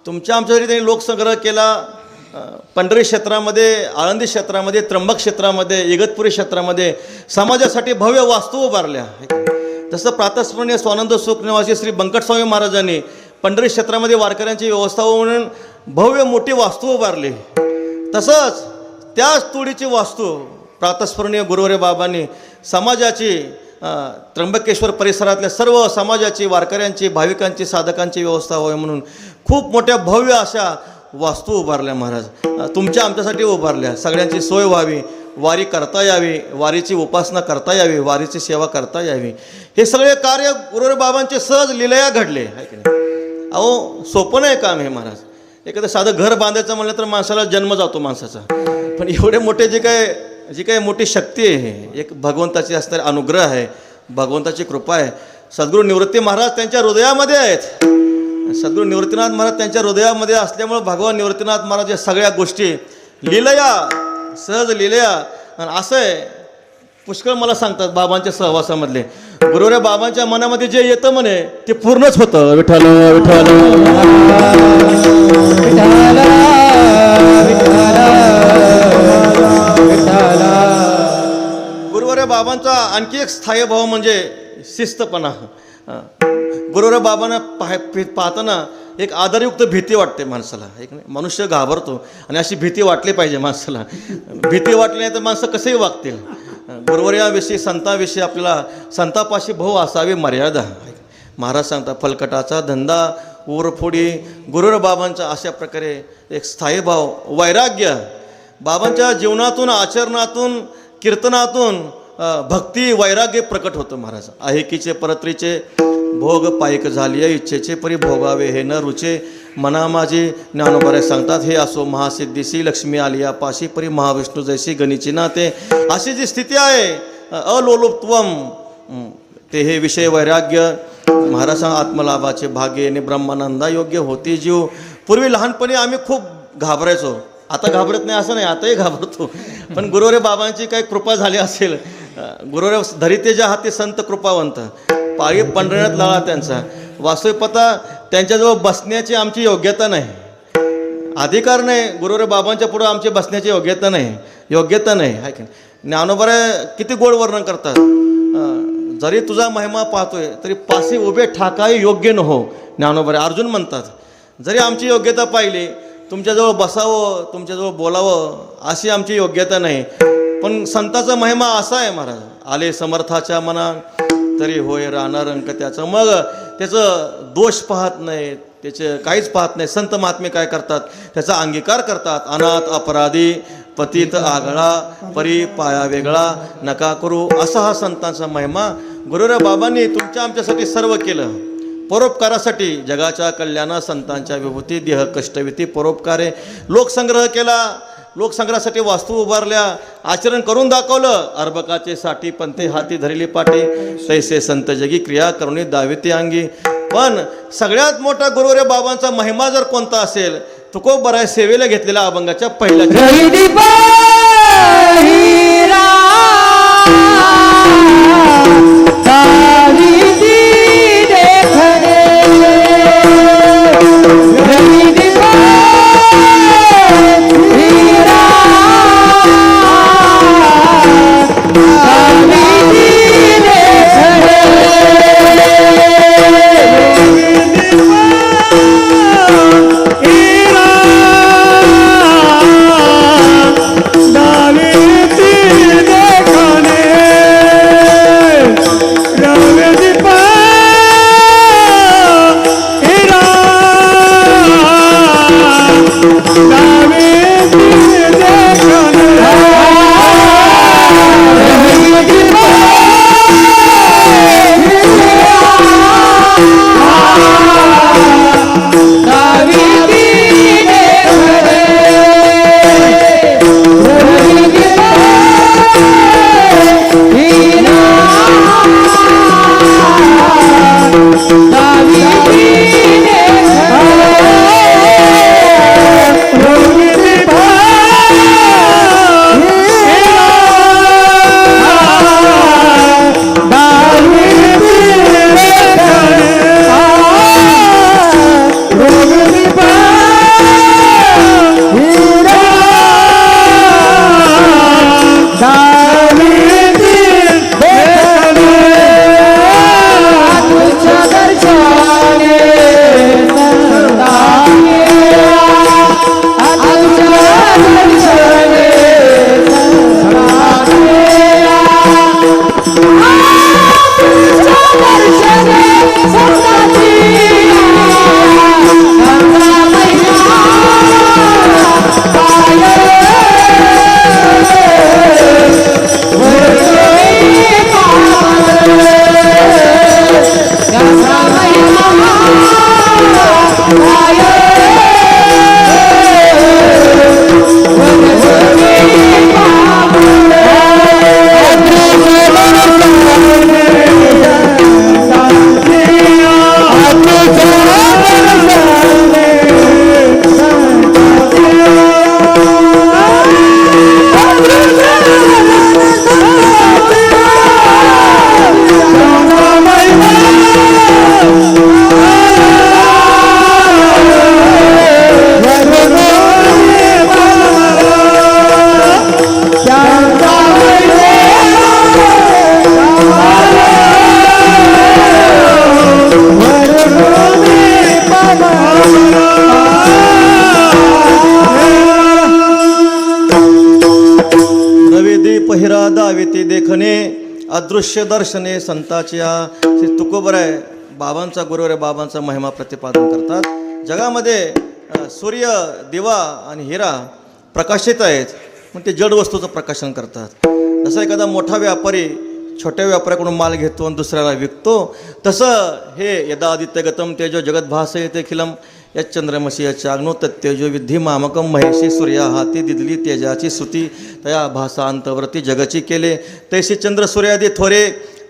तुमच्या आमच्यासाठी त्यांनी लोकसंग्रह केला. पंढरी क्षेत्रामध्ये, आळंदी क्षेत्रामध्ये, त्र्यंबक क्षेत्रामध्ये, इगतपुरी क्षेत्रामध्ये समाजासाठी भव्य वास्तू उभारल्या. तसं प्रातस्मरणीय स्वानंद सुख निवासी श्री बंकटस्वामी महाराजांनी पंढरी क्षेत्रामध्ये वारकऱ्यांची व्यवस्था म्हणून भव्य मोठी वास्तू उभारली. तसंच त्याच तोडीची वास्तू प्रातस्मरणीय गुरुवर्य बाबांनी समाजाची त्र्यंबकेश्वर परिसरातल्या सर्व समाजाची, वारकऱ्यांची, भाविकांची, साधकांची व्यवस्था व्हावी म्हणून खूप मोठ्या भव्य अशा वास्तू उभारल्या. महाराज तुमच्या आमच्यासाठी उभारल्या. सगळ्यांची सोय व्हावी, वारी करता यावी, वारीची उपासना करता यावी, वारीची सेवा करता यावी. हे सगळे कार्य गुरुवर्य बाबांचे सहज लीलया घडले, आहे की नाही. अहो सोपं नाही काम हे महाराज. एखादं साधं घर बांधायचं म्हणलं तर माणसाला जन्म जातो माणसाचा. पण एवढे मोठे जी काही मोठी शक्ती आहे, एक भगवंताची असणारी अनुग्रह आहे, भगवंताची कृपा आहे. सद्गुरू निवृत्ती महाराज त्यांच्या हृदयामध्ये आहेत. सद्गुरू निवृत्तीनाथ महाराज त्यांच्या हृदयामध्ये असल्यामुळे भगवान निवृत्तीनाथ महाराज या सगळ्या गोष्टी लीलया, सहज लीलया. आणि असं आहे पुष्कळ मला सांगतात बाबांच्या सहवासामधले, गुरुवर्य बाबांच्या मनामध्ये जे येतं म्हणे ते पूर्णच होतं. विठ्ठल विठ्ठल गुरुवर्य बाबांचा आणखी एक स्थायी भाव म्हणजे शिस्तपणा. गुरुवर्य बाबांना पाहताना एक आदरयुक्त भीती वाटते माणसाला. एक मनुष्य घाबरतो आणि अशी भीती वाटली पाहिजे माणसाला. भीती वाटली नाही तर माणसं कसेही वागतील. गुरुवर्याविषयी, संतांविषयी आपल्याला संतापाशी भाऊ असावी मर्यादा. महाराज सांगतात फलकटाचा धंदा उरफोडी. गुरुवर्य बाबांचा अशा प्रकारे एक स्थायी भाव, वैराग्य. बाबांच्या जीवनातून, आचरणातून, कीर्तनातून भक्ती वैराग्य प्रकट होतं. महाराज आहेकीचे परत्रीचे भोग पायक झाली इच्छेचे परी भोगावे हे न रुचे मना माझी. ज्ञानोबा सांगतात हे असो महासिद्धीसी लक्ष्मी आलिया पाशी परी महाविष्णू जैसी गणिची नाते. अशी जी स्थिती आहे अलोलुप्त्वम ते हे विषय वैराग्य. महाराज आत्मलाभाचे भाग्य आणि ब्रह्मानंदा योग्य होती जीव. पूर्वी लहानपणी आम्ही खूप घाबरायचो, आता घाबरत नाही असं नाही, आताही घाबरतो. पण गुरुवर्य बाबांची काही कृपा झाली असेल. गुरुवर्य धरितेच्या हाती संत कृपावंत. पायी पंढरण्यात लाळा त्यांचा. वास्तविकता त्यांच्याजवळ बसण्याची आमची योग्यता नाही, अधिकार नाही. गुरुवर्य बाबांच्या पुढं आमची बसण्याची योग्यता नाही, आहे की. ज्ञानोबा किती गोड वर्णन करतात. जरी तुझा महिमा पाहतोय तरी पाशी उभे ठाकाही योग्य न हो. ज्ञानोबा अर्जुन म्हणतात जरी आमची योग्यता पाहिली, तुमच्याजवळ बसावं, तुमच्याजवळ बोलावं अशी आमची योग्यता नाही. पण संताचा महिमा असा आहे महाराज, आले समर्थाच्या मना तरी होय राहणार अंक त्याचं. मग त्याचं दोष पाहत नाही, त्याचे काहीच पाहत नाही. संत महात्मे काय करतात, त्याचा अंगीकार करतात. अनाथ अपराधी पतित आगळा परी पाया वेगळा नका करू, असा हा संतांचा महिमा. गुरुराव बाबांनी तुमच्या आमच्यासाठी सर्व केलं, परोपकारासाठी, जगाच्या कल्याणा संतांच्या विभूती देह कष्टविती परोपकारे. लोकसंग्रह केला, लोकसंग्रहासाठी वास्तू उभारल्या, आचरण करून दाखवलं. अर्भकाचे साठी पंथे हाती धरली पाटे, तैसे संत जगी क्रिया करुणी दाविते अंगी. पण सगळ्यात मोठा गुरुरे बाबांचा महिमा जर कोणता असेल, तुकोबराय सेवेला घेतलेल्या अभंगाच्या पहिल्या रविदीप हिरा दाविती देखणे, रविदीप हिरा दाविती देखणे, पहिरा दाविती देखणे अदृश्य दर्शने संताच्या. श्री तुकोबराय बाबांचा गुरुवार बाबांचा महिमा प्रतिपादन करतात. जगामध्ये सूर्य दिवा आणि हिरा प्रकाशित आहेत, पण ते जड वस्तूचं प्रकाशन करतात. जसं एखादा मोठा व्यापारी छोट्या व्यापाऱ्याकडून माल घेतो आणि दुसऱ्याला विकतो, तसं हे यदादित्य गतम तेजो जगत भासयते खिलम यच्चंद्रमसी यच्चाग्नो तत्तेजो विद्धी मामकम महेशी सूर्या हाती दिदली तेजाची सुती तया भासांतव्रती जगची केले. तैसे चंद्र सूर्यादी थोरे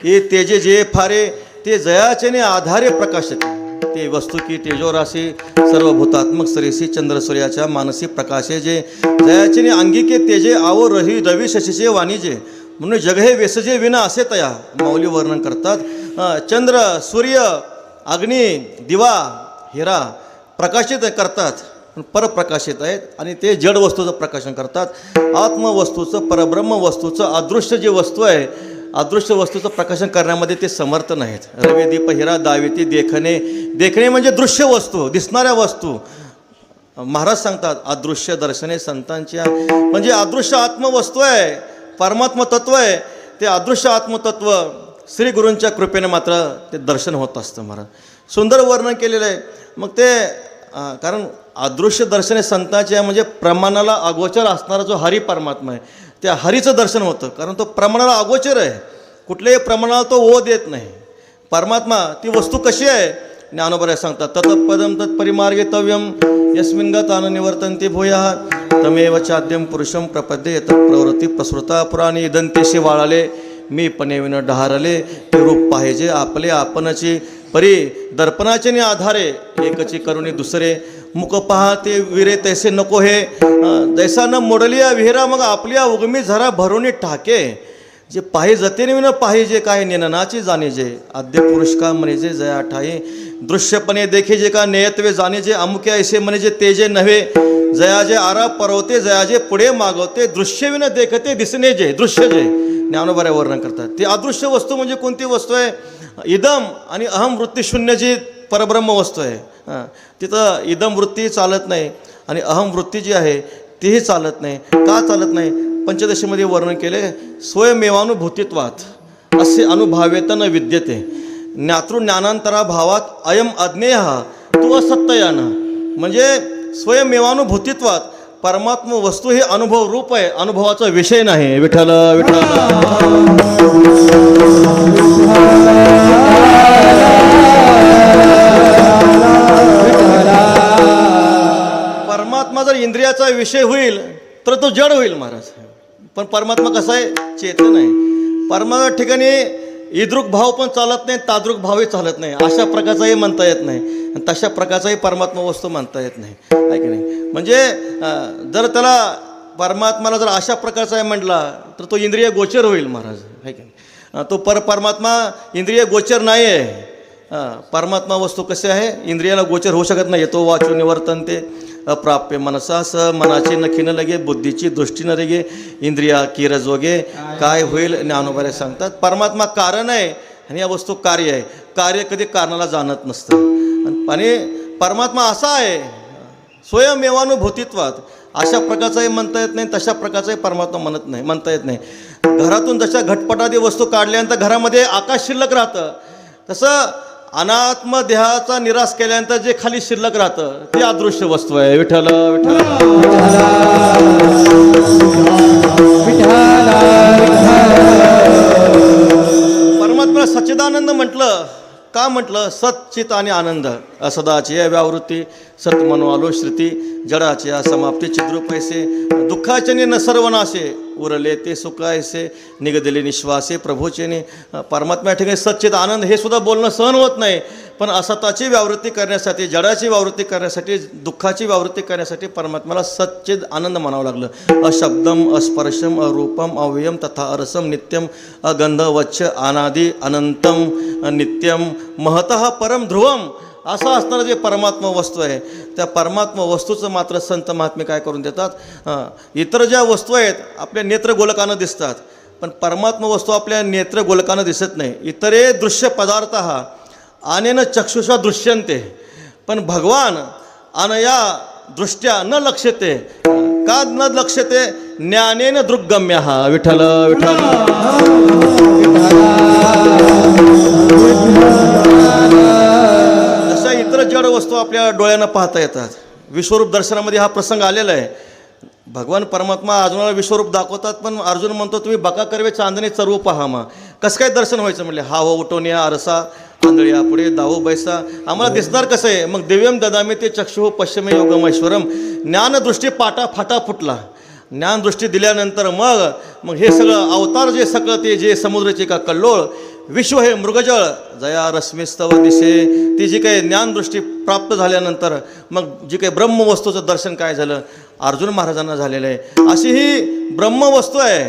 हे तेजे जे फारे ते जयाचेने आधारे प्रकाशित. ते वस्तू की तेजोराशी सर्व भूतात्मक सरेसी चंद्र सूर्याच्या मानसी प्रकाशे जे जयाचेने अंगिके तेजे आવો रही रवी शशीचे वाणीजे. म्हणून जग हे वेसजे विना असे तया माऊली वर्णन करतात. चंद्र सूर्य अग्नी दिवा हिरा प्रकाशित करतात, पण परप्रकाशित आहेत आणि ते जड वस्तूचं प्रकाशन करतात. आत्मवस्तूचं परब्रह्म वस्तूचं अदृश्य जी वस्तू आहे, अदृश्य वस्तूचं प्रकाशन करण्यामध्ये ते समर्थ नाहीत. रवी दीप हिरा दाविती देखणे. देखणे म्हणजे दृश्य वस्तू, दिसणाऱ्या वस्तू. महाराज सांगतात अदृश्य दर्शने संतांच्या, म्हणजे अदृश्य आत्मवस्तू आहे, परमात्म तत्व आहे. ते अदृश्य आत्मतत्व श्री गुरूंच्या कृपेने मात्र ते दर्शन होत असतं. महाराज सुंदर वर्णन केलेलं आहे. मग ते कारण अदृश्य दर्शन हे संतांचे आहे, म्हणजे प्रमाणाला अगोचर असणारा जो हरी परमात्मा आहे त्या हरीचं दर्शन होतं, कारण तो प्रमाणाला अगोचर आहे, कुठल्याही प्रमाणाला तो ओ देत नाही. परमात्मा ती वस्तू कशी आहे, ज्ञानोबराय सांगतात, तत्पदम तत्परिमार्गितव्यम यस्मिन् गतान निवर्तन्ते भूयः तमेव चाद्यम पुरुषम प्रपद्ये तत्प्रवृत्ती प्रसृता पुराणी इदंतेशी वाळाले मी पणेविन डहारले. ते रूप पाहिजे आपले आपणची परी दर्पणाचे नि आधारे एकची करुणी दुसरे मुख पाहते विरे तैसे नको हे दैसा न मोडलिया विहिरा मग आपल्या उगमी झरा भरुनी टाके. जे पाहि जतेने विन पाहिजे काय निननाची जाणे जे आद्य पुरुष का म्हणे जे जया ठाई दृश्यपणे देखे जे का नेयत्वे जाणे जे अमुके ऐसे म्हणे जे तेजे नव्हे जया जे आरा परवते जया जे पुढे मागवते दृश्य विन देखते दिसणे जे दृश्य जे ज्ञानोबराय वर्णन करतात. ती अदृश्य वस्तू म्हणजे कोणती वस्तू आहे, इदम आणि अहम वृत्ती शून्यची परब्रह्म वस्तू आहे. तिथं इदम वृत्ती चालत नाही आणि अहम वृत्ती जी आहे तीही चालत नाही. का चालत नाही, पंचदशीमध्ये वर्णन केले, स्वयमेवानुभूतित्वात असे अनुभावेत न विद्यते ज्ञातृ ज्ञानांतरा भावात अयम अज्ञेय तू असत्ययान. म्हणजे स्वयमेवानुभूतित्वात परमात्मा वस्तू हे अनुभव रूप आहे, अनुभवाचा विषय नाही. विठ्ठल विठ्ठल. परमात्मा जर इंद्रियाचा विषय होईल तर तो जड होईल महाराज. पण परमात्मा कसा आहे, चेतन आहे. परमात्मा ठिकाणी इद्रुक भाव पण चालत नाही, ताद्रुक भावही चालत नाही. अशा प्रकारचाही म्हणता येत नाही आणि तशा प्रकारचाही परमात्मा वस्तू म्हणता येत नाही, आहे की नाही. म्हणजे जर त्याला परमात्माला जर अशा प्रकारचा आहे म्हटला तर तो इंद्रिय गोचर होईल महाराज, आहे की नाही. तो परमात्मा इंद्रिय गोचर नाही आहे. परमात्मा वस्तू कसे आहे, इंद्रियाला गोचर होऊ शकत नाही. तो वाचू निवर्तनते अप्राप्य मनसा स मनाची नखी न लगे बुद्धीची दृष्टी न लगे इंद्रिया किर जोगे काय होईल. ज्ञानोबराय सांगतात परमात्मा कारण आहे आणि या वस्तू कार्य आहे. कार्य कधी कारणाला जाणत नसतं आणि परमात्मा असा आहे स्वयमेवानुभूतित्वात. अशा प्रकारचाही म्हणता येत नाही, तशा प्रकारचाही परमात्मा म्हणता येत नाही. घरातून जशा घटपटादी वस्तू काढल्यानंतर घरामध्ये आकाश शिल्लक राहतं, तसं अनात्म देहाचा निराश केल्यानंतर जे खाली शिल्लक राहतं ते अदृश्य वस्तू आहे. विठ्ठल विठ्ठल. परमात्मा सच्चिदानंद म्हटलं, का म्हटलं, सच्चित आणि आनंद असदाची व्यावृत्ती सत्मनो आलो श्रुती जडाची समाप्ती चिद्रूप ऐसे दुःखाचे न सर्वनाशे उरले ते सुख ऐसे निगदिले निश्वासे प्रभूचे. परमात्मा ठिकाणी सच्चित आनंद हे सुद्धा बोलणं सहन होत नाही, पण असताची व्यावृत्ती करण्यासाठी, जडाची व्यावृत्ती करण्यासाठी, दुःखाची व्यावृत्ती करण्यासाठी परमात्म्याला सच्चित आनंद म्हणावं लागलं. अशब्दम अस्पर्शम अरूपम अव्ययम तथा अरसम नित्यम अगंध वच्छ अनादि अनंतम नित्यम महतः परम ध्रुवम. असं असणारं जे परमात्मा वस्तू आहे त्या परमात्मा वस्तूचं मात्र संत महात्मे काय करून देतात, इतर ज्या वस्तू आहेत आपल्या नेत्रगोलकानं दिसतात, पण परमात्मा वस्तू आपल्या नेत्रगोलकानं दिसत नाही. इतरे दृश्य पदार्थ अनेन चक्षुषा दृश्यन्ते, पण भगवान अनया दृष्ट्या न लक्ष्यते. का न लक्ष्यते, ज्ञानेन दृग्गम्य. विठ्ठल विठ्ठल. अशा इतर जड वस्तू आपल्या डोळ्यांना पाहता येतात. विश्वरूप दर्शनामध्ये हा प्रसंग आलेला आहे. भगवान परमात्मा अर्जुनाला विश्वरूप दाखवतात, पण अर्जुन म्हणतो तुम्ही बका करवे चांदणे चरवू पहा. मग कसं काय दर्शन व्हायचं म्हणले, हा हो उठवण्या आरसा आंधळ्या पुढे दावो बैसा. आम्हाला दिसणार कसं आहे, मग दिव्यम ददामी ते चक्षु पश्चिमे योगमेश्वरम. ज्ञानदृष्टी पाटा फाटा फुटला. ज्ञानदृष्टी दिल्यानंतर मग हे सगळं अवतार जे सगळं ते जे समुद्राचे का कल्लोळ विश्व हे मृगजळ जया रश्मीस्तव दिसे. ती जी काही ज्ञानदृष्टी प्राप्त झाल्यानंतर मग जी काही ब्रह्मवस्तूचं दर्शन काय झालं अर्जुन महाराजांना झालेलं आहे. अशी ही ब्रह्मवस्तू आहे,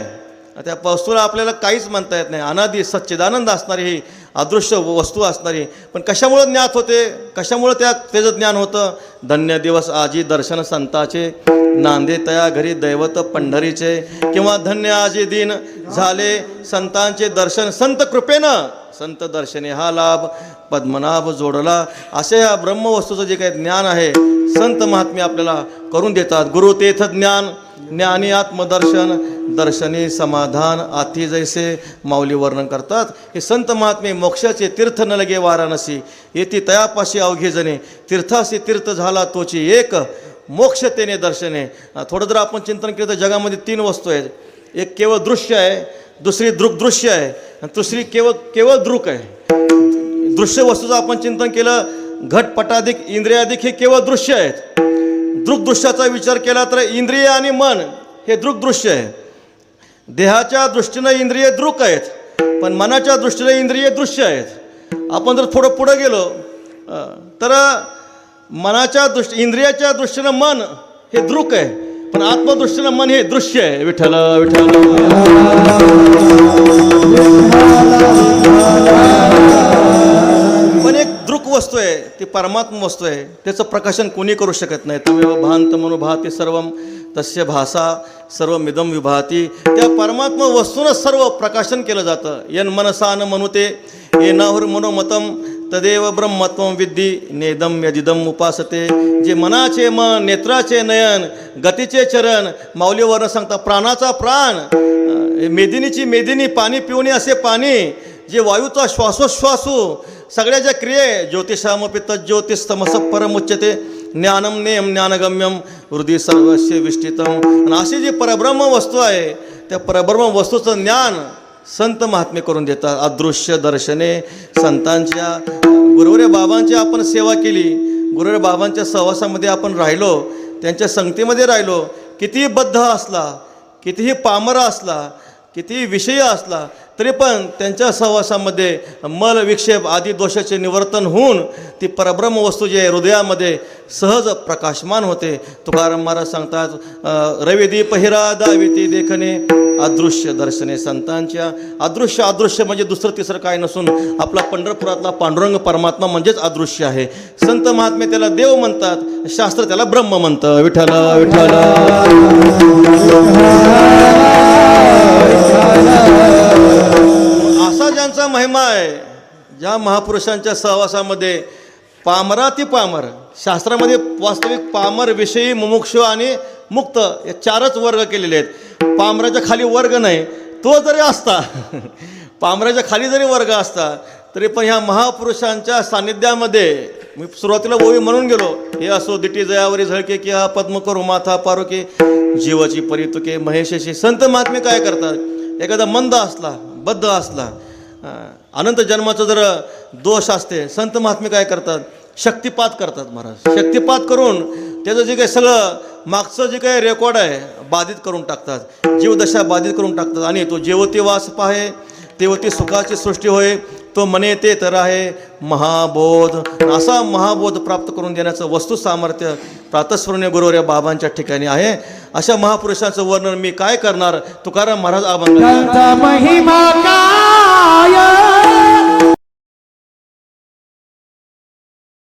त्या वस्तूला आपल्याला काहीच म्हणता येत नाही. अनादी सच्चिदानंद असणारी ही अदृश्य वस्तू असणारी, पण कशामुळं ज्ञात होते, कशामुळं त्याचं ज्ञान होतं. धन्य दिवस आजी दर्शन संताचे नांदे तया घरी दैवत पंढरीचे. किंवा धन्य आजी दिन झाले संतांचे दर्शन संत कृपेनं. संत दर्शने हा लाभ पद्मनाभ जोडला. असे या ब्रह्मवस्तूचं जे काही ज्ञान आहे संत महात्मे आपल्याला करून देतात. गुरु तेथ ज्ञान ज्ञानी आत्मदर्शन दर्शनी समाधान आती जैसे माऊली वर्णन करतात. हे संत महात्मे मोक्षाचे तीर्थ न लगे वाराणसी येती तयापाशी अवघे जणे तीर्थासी तीर्थ झाला तोची एक मोक्ष तेने दर्शने. थोडं जर आपण चिंतन केलं तर जगामध्ये 3 वस्तू आहेत. एक केवळ दृश्य आहे, दुसरी दृग्दृश्य आहे आणि दुसरी केवळ दृक आहे. दृश्य वस्तूचं आपण चिंतन केलं घटपटाधिक इंद्रियाधिक हे केवळ दृश्य आहेत. दृग्दृश्याचा विचार केला तर इंद्रिय आणि मन हे दृग्दृश्य आहे. देहाच्या दृष्टीनं इंद्रिय दृक आहेत पण मनाच्या दृष्टीने इंद्रिय दृश्य आहेत. आपण जर थोडं पुढं गेलो तर मनाच्या इंद्रियाच्या दृष्टीनं मन हे दृक आहे पण आत्मदृष्टीनं मन हे दृश्य आहे. विठ्ठल विठ्ठल. पण एक दृक वस्तू आहे ती परमात्मा वस्तू आहे. त्याचं प्रकाशन कोणी करू शकत नाही. तमेव भांत मनोभाती सर्वम तस्य भाषा सर्वमिदम विभाती. त्या परमात्मा वस्तूनच सर्व प्रकाशन केलं जातं. यन मनसा न मनुते येनाहुर मनोमतम तदेव ब्रह्मत्वम विद्धी नेदम यदिदम उपासते. जे मनाचे मन नेत्राचे नयन गतीचे चरण माऊलीवरनं सांगता प्राणाचा प्राण मेदिनीची मेदिनी पाणी पिवणे असे पाणी जे वायूचा श्वासोश्वासू सगळ्या ज्या क्रिये ज्योतिषामपि तज्ज्योतिस्तमस परमुच्यते ज्ञानम नेम ज्ञानगम्यम हृदय सर्वस्य विष्टितम. आणि अशी जी परब्रह्म वस्तू आहे त्या परब्रह्म वस्तूचं ज्ञान संत महात्मे करून देतात. अदृश्य दर्शने संतांच्या गुरुवरे बाबांची आपण सेवा केली, गुरुवरे बाबांच्या सहवासामध्ये आपण राहिलो, त्यांच्या संगतीमध्ये राहिलो. कितीही बद्ध असला, कितीही पामरा असला, कितीही विषय असला तरी पण त्यांच्या सहवासामध्ये मल विक्षेप आदी दोषाचे निवर्तन होऊन ती परब्रह्म वस्तू जी आहे हृदयामध्ये सहज प्रकाशमान होते. तुकाराम महाराज सांगतात रविदीप हिरा दाविती देखणे अदृश्य दर्शने संतांच्या. अदृश्य म्हणजे दुसरं तिसरं काय नसून आपला पंढरपुरातला पांडुरंग परमात्मा म्हणजेच अदृश्य आहे. संत महात्मे त्याला देव म्हणतात, शास्त्र त्याला ब्रह्म म्हणतं. विठ्ठल विठ्ठल. असा ज्यांचा महिमा आहे, ज्या महापुरुषांच्या सहवासामध्ये पामरा ती पामर, शास्त्रामध्ये वास्तविक पामर विषयी मुमुक्षु आणि मुक्त या 4च वर्ग केलेले आहेत. पामराच्या खाली वर्ग नाही. तो जरी असता पामराच्या खाली जरी वर्ग असता तरी पण ह्या महापुरुषांच्या सान्निध्यामध्ये मी सुरुवातीला ओवी म्हणून गेलो. हे असो दिटी जयावरी झळके की हा पद्म करू माथा पारोके जीवाची परितुके महेशशी. संत महात्मे काय करतात, एखादा मंद असला बद्ध असला अनंत जन्माचं जर दोष असते संत महात्मे काय करतात, शक्तिपात करतात. महाराज शक्तिपात करून त्याचं जे काही सगळं मागचं जे काही रेकॉर्ड आहे बाधित करून टाकतात, जीवदशा बाधित करून टाकतात. आणि तो जेवती वास पाहे तेवती सुखाची सृष्टी होय तो मने ते तर आहे महाबोध. असा महाबोध प्राप्त करून देण्याचं वस्तू सामर्थ्य प्रातस्मरणीय गुरुवर्य बाबांच्या ठिकाणी आहे. अशा महापुरुषांचं वर्णन मी काय करणार. तुकाराम महाराज अभंग. महिमा काय